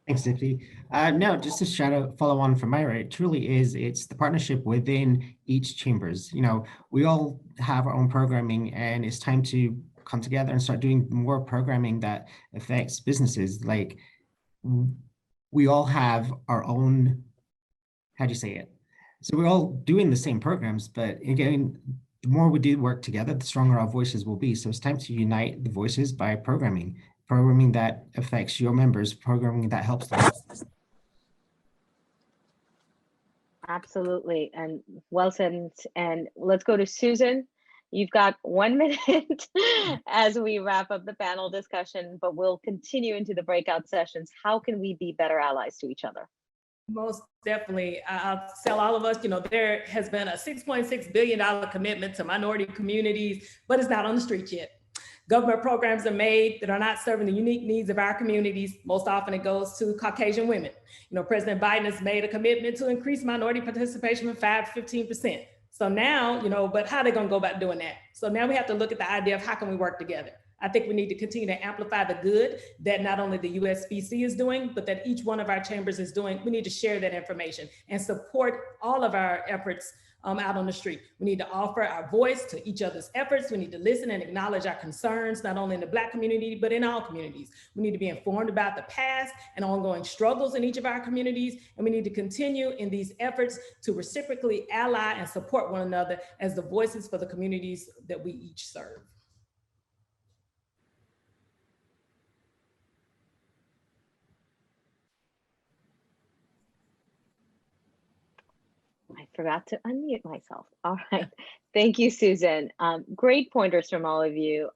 Thanks, Dipti. No, just to follow on from Myra, it truly is, it's the partnership within each chambers. We all have our own programming, and it's time to come together and start doing more programming that affects businesses. Like, we all have our own, how do you say it? So we're all doing the same programs, but again, the more we do work together, the stronger our voices will be. So it's time to unite the voices by programming that affects your members, programming that helps them. Absolutely, and well said. And let's go to Susan. You've got 1 minute as we wrap up the panel discussion, but we'll continue into the breakout sessions. How can we be better allies to each other? Most definitely. I'll tell all of us, there has been a $6.6 billion commitment to minority communities, but it's not on the street yet. Government programs are made that are not serving the unique needs of our communities. Most often it goes to Caucasian women. President Biden has made a commitment to increase minority participation from 5 to 15%. So now, but how are they going to go about doing that? So now we have to look at the idea of how can we work together? I think we need to continue to amplify the good that not only the USBC is doing, but that each one of our chambers is doing. We need to share that information and support all of our efforts out on the street. We need to offer our voice to each other's efforts. We need to listen and acknowledge our concerns, not only in the Black community, but in all communities. We need to be informed about the past and ongoing struggles in each of our communities. And we need to continue in these efforts to reciprocally ally and support one another as the voices for the communities that we each serve. I forgot to unmute myself. All right. Thank you, Susan. Great pointers from all of you.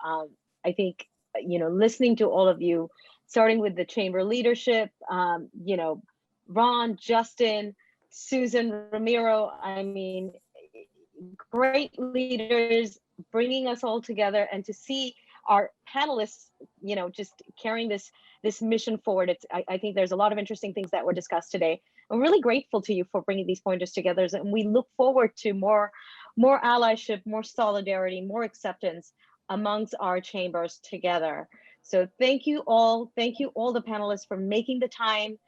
I think, listening to all of you, starting with the chamber leadership, Ron, Justin, Susan, Ramiro, I mean, great leaders bringing us all together, and to see our panelists, just carrying this mission forward. I think there's a lot of interesting things that were discussed today. I'm really grateful to you for bringing these pointers together, and we look forward to more allyship, more solidarity, more acceptance amongst our chambers together. So thank you all the panelists for making the time,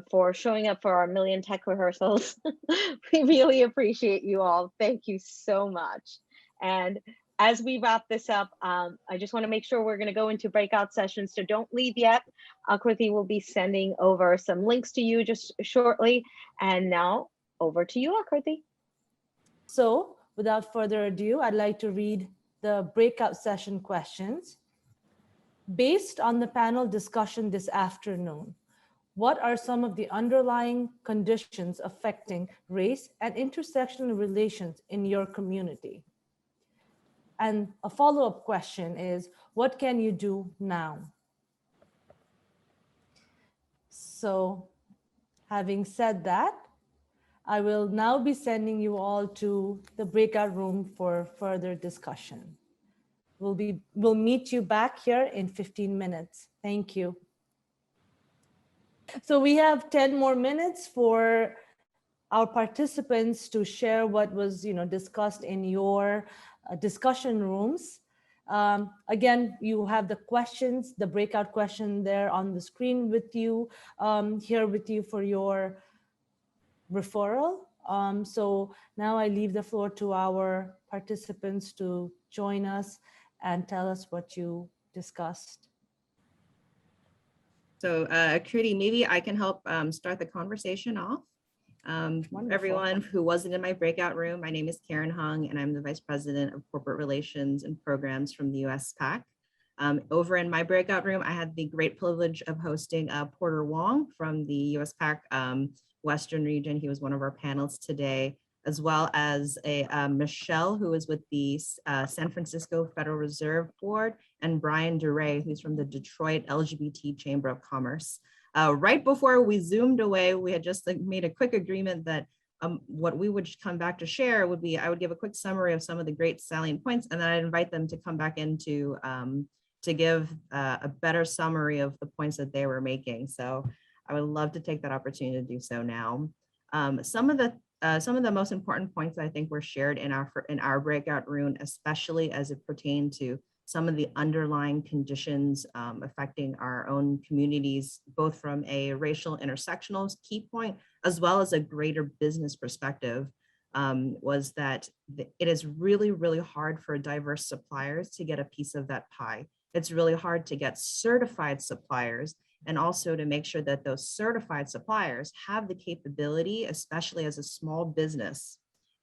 for showing up for our Million Tech rehearsals. We really appreciate you all. Thank you so much. And as we wrap this up, I just want to make sure we're going to go into breakout sessions, so don't leave yet. Akriti will be sending over some links to you just shortly. And now over to you, Akriti. So without further ado, I'd like to read the breakout session questions. Based on the panel discussion this afternoon, what are some of the underlying conditions affecting race and intersectional relations in your community? And a follow-up question is, what can you do now? So having said that, I will now be sending you all to the breakout room for further discussion. We'll meet you back here in 15 minutes. Thank you. So we have 10 more minutes for our participants to share what was discussed in your discussion rooms. Again, you have the questions, the breakout question there on the screen with you, here with you for your referral. So now I leave the floor to our participants to join us and tell us what you discussed. So Kriti, maybe I can help start the conversation off. Everyone who wasn't in my breakout room, my name is Karen Hung, and I'm the Vice President of Corporate Relations and Programs from the US PAC. Over in my breakout room, I had the great privilege of hosting Porter Wong from the US PAC Western region. He was one of our panelists today, as well as Michelle, who is with the San Francisco Federal Reserve Board, and Brian DeRay, who's from the Detroit LGBT Chamber of Commerce. Right before we zoomed away, we had just made a quick agreement that what we would come back to share would be, I would give a quick summary of some of the great salient points, and then I'd invite them to come back in to give a better summary of the points that they were making. So I would love to take that opportunity to do so now. Some of the most important points that I think were shared in our breakout room, especially as it pertained to some of the underlying conditions affecting our own communities, both from a racial intersectional key point, as well as a greater business perspective, was that it is really, really hard for diverse suppliers to get a piece of that pie. It's really hard to get certified suppliers, and also to make sure that those certified suppliers have the capability, especially as a small business,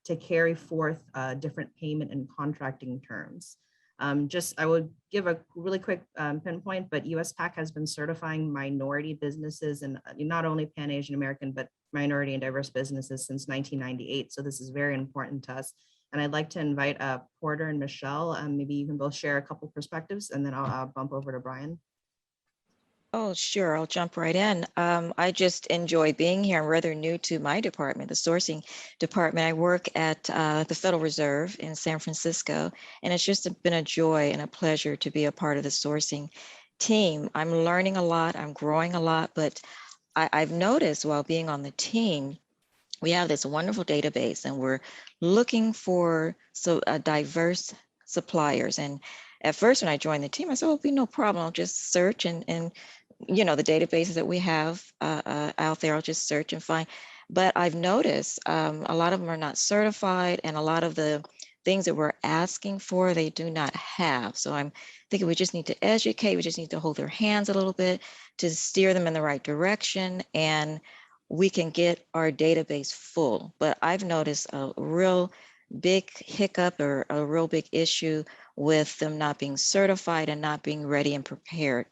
to carry forth different payment and contracting terms. I would give a really quick pinpoint, but US PAC has been certifying minority businesses, and not only Pan-Asian American, but minority and diverse businesses since 1998. So this is very important to us. And I'd like to invite Porter and Michelle, maybe you can both share a couple perspectives, and then I'll bump over to Brian. Oh, sure. I'll jump right in. I just enjoy being here. I'm rather new to my department, the sourcing department. I work at the Federal Reserve in San Francisco, and it's just been a joy and a pleasure to be a part of the sourcing team. I'm learning a lot, I'm growing a lot, but I've noticed while being on the team, we have this wonderful database and we're looking for diverse suppliers. And at first when I joined the team, I said, oh, it'll be no problem. I'll just search and you know, the databases that we have out there, I'll just search and find. But I've noticed a lot of them are not certified, and a lot of the things that we're asking for, they do not have. So I'm thinking we just need to educate, we just need to hold their hands a little bit to steer them in the right direction, and we can get our database full. But I've noticed a real big hiccup or a real big issue with them not being certified and not being ready and prepared.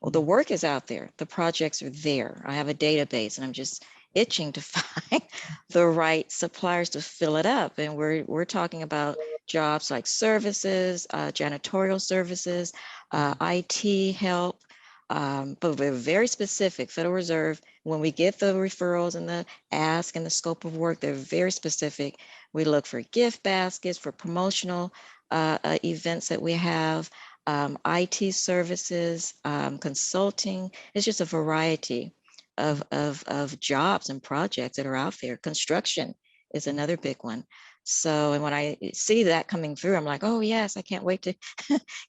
Well, the work is out there. The projects are there. I have a database and I'm just itching to find the right suppliers to fill it up. And we're talking about jobs like services, janitorial services, IT help, but we're very specific. Federal Reserve, when we get the referrals and the ask and the scope of work, they're very specific. We look for gift baskets, for promotional events that we have, IT services, consulting. It's just a variety of jobs and projects that are out there. Construction is another big one. So, and when I see that coming through, I'm like, oh yes, I can't wait to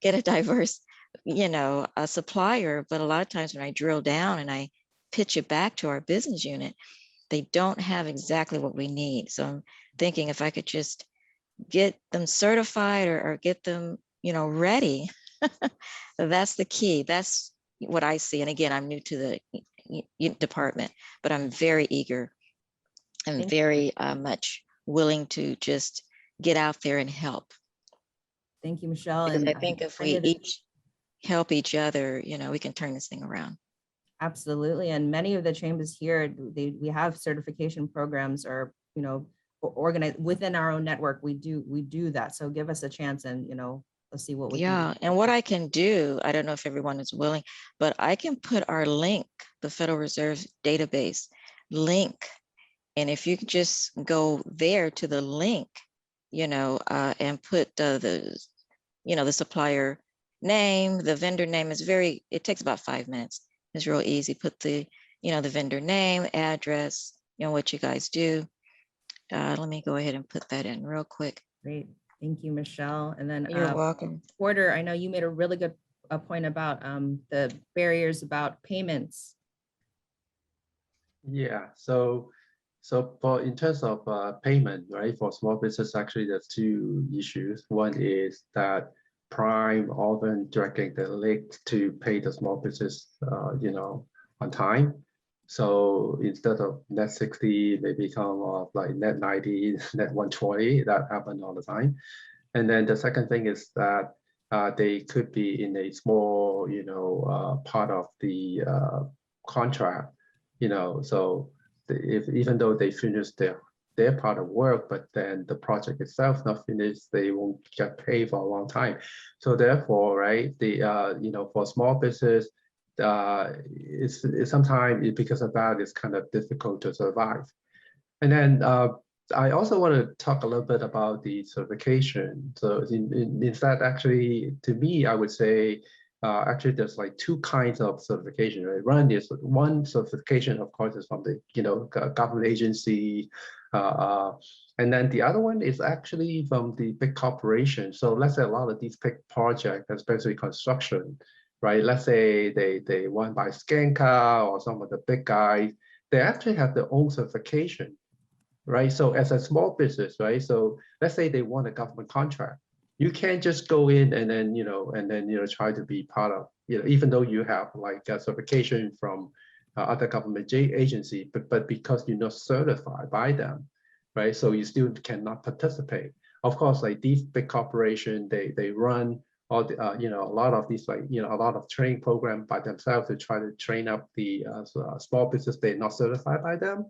get a diverse, you know, a supplier. But a lot of times when I drill down and I pitch it back to our business unit, they don't have exactly what we need. So I'm thinking if I could just get them certified or get them, you know, ready. That's the key. That's what I see. And again, I'm new to the department, but I'm very eager and very much willing to just get out there and help. Thank you, Michelle. Because And I think if we each help each other, you know, we can turn this thing around. Absolutely. And many of the chambers here, we have certification programs or, you know, organized within our own network. We do that. So give us a chance and, you know, let's see what we can do. And what I can do, I don't know if everyone is willing, but I can put our link, the Federal Reserve database link. And if you could just go there to the link, you know, and put the, you know, the supplier name, the vendor name is it takes about 5 minutes. It's real easy. Put the, you know, the vendor name, address, you know, what you guys do. Let me go ahead and put that in real quick. Great. Thank you, Michelle. And then You're welcome. Porter, I know you made a really good point about the barriers about payments. Yeah, so in terms of payment, right, for small business, actually there's two issues. One is that Prime often directing the link to pay the small business, you know, on time. So instead of net 60, they become like net 90, net 120. That happens all the time. And then the second thing is that they could be in a small, you know, part of the contract, you know, so if even though they finish their part of work, but then the project itself not finished, they won't get paid for a long time. So therefore, right, the you know, for small business, it's sometimes because of that, it's kind of difficult to survive. And then I also want to talk a little bit about the certification. So in fact, actually, to me, I would say actually there's like two kinds of certification, right? One certification, of course, is from the, you know, government agency, and then the other one is actually from the big corporation. So let's say a lot of these big projects, especially construction, right? Let's say they won by Skanka or some of the big guys, they actually have their own certification, right? So as a small business, right? So let's say they want a government contract. You can't just go in and then, you know, try to be part of, you know, even though you have like a certification from other government agency, but because you're not certified by them, right? So you still cannot participate. Of course, like these big corporations, they run all the, you know, a lot of these, like, you know, a lot of training program by themselves to try to train up the small business they're not certified by them.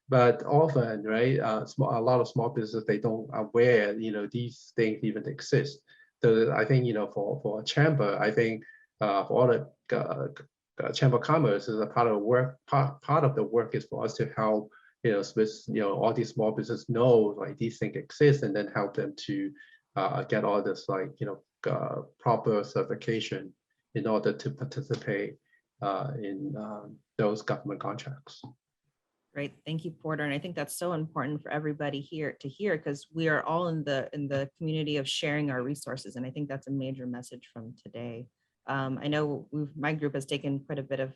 But often, right, a lot of small businesses, they don't aware, you know, these things even exist. So I think, you know, for a chamber, I think for all the Chamber of Commerce is a part of the work. Part of the work is for us to help, all these small business know like these things exist, and then help them to get all this proper certification in order to participate in those government contracts. Great, thank you, Porter. And I think that's so important for everybody here to hear, because we are all in the community of sharing our resources. And I think that's a major message from today. I know my group has taken quite a bit of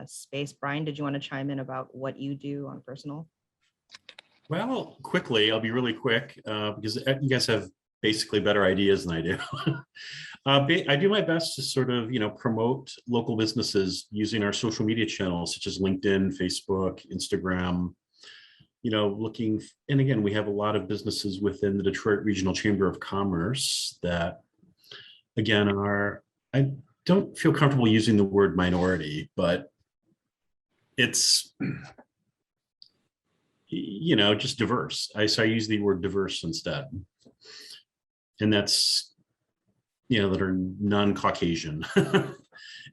space. Brian, did you want to chime in about what you do on personal? Well, quickly, I'll be really quick because you guys have basically better ideas than I do. I do my best to sort of, promote local businesses using our social media channels, such as LinkedIn, Facebook, Instagram, and again, we have a lot of businesses within the Detroit Regional Chamber of Commerce that, again, I don't feel comfortable using the word minority, but it's, just diverse. So I use the word diverse instead. And that's, that are non-Caucasian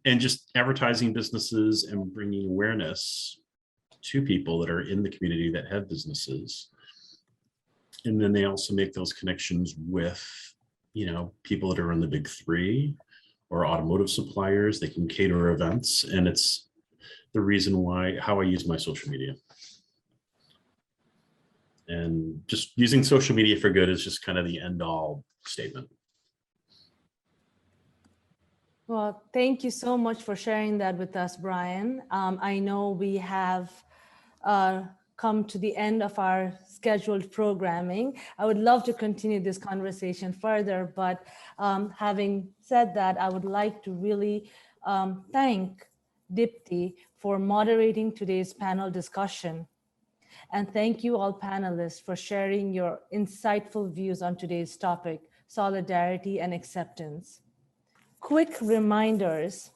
and just advertising businesses and bringing awareness to people that are in the community that have businesses. And then they also make those connections with, people that are in the big three or automotive suppliers. They can cater events, and it's the reason how I use my social media. And just using social media for good is just kind of the end all statement. Well, thank you so much for sharing that with us, Brian. I know we have come to the end of our scheduled programming. I would love to continue this conversation further, but having said that, I would like to really thank Dipti for moderating today's panel discussion. And thank you all panelists for sharing your insightful views on today's topic, solidarity and acceptance. Quick reminders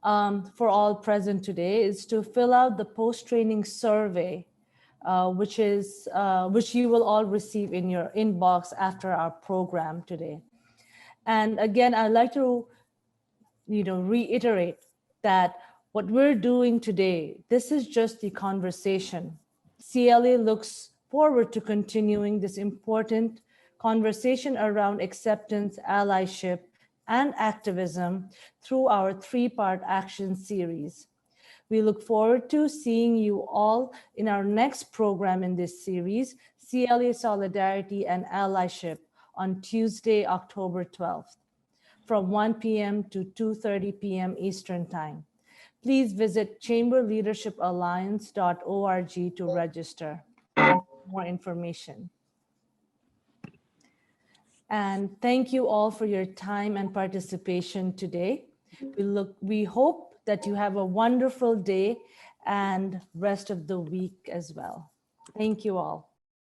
for all present today is to fill out the post-training survey, which you will all receive in your inbox after our program today. And again, I'd like to reiterate that what we're doing today, this is just the conversation. CLA looks forward to continuing this important conversation around acceptance, allyship, and activism through our three-part action series. We look forward to seeing you all in our next program in this series, CLA Solidarity and Allyship, on Tuesday, October 12th, from 1 p.m. to 2:30 p.m. Eastern Time. Please visit chamberleadershipalliance.org to register for more information. And thank you all for your time and participation today. We hope that you have a wonderful day and rest of the week as well. Thank you all.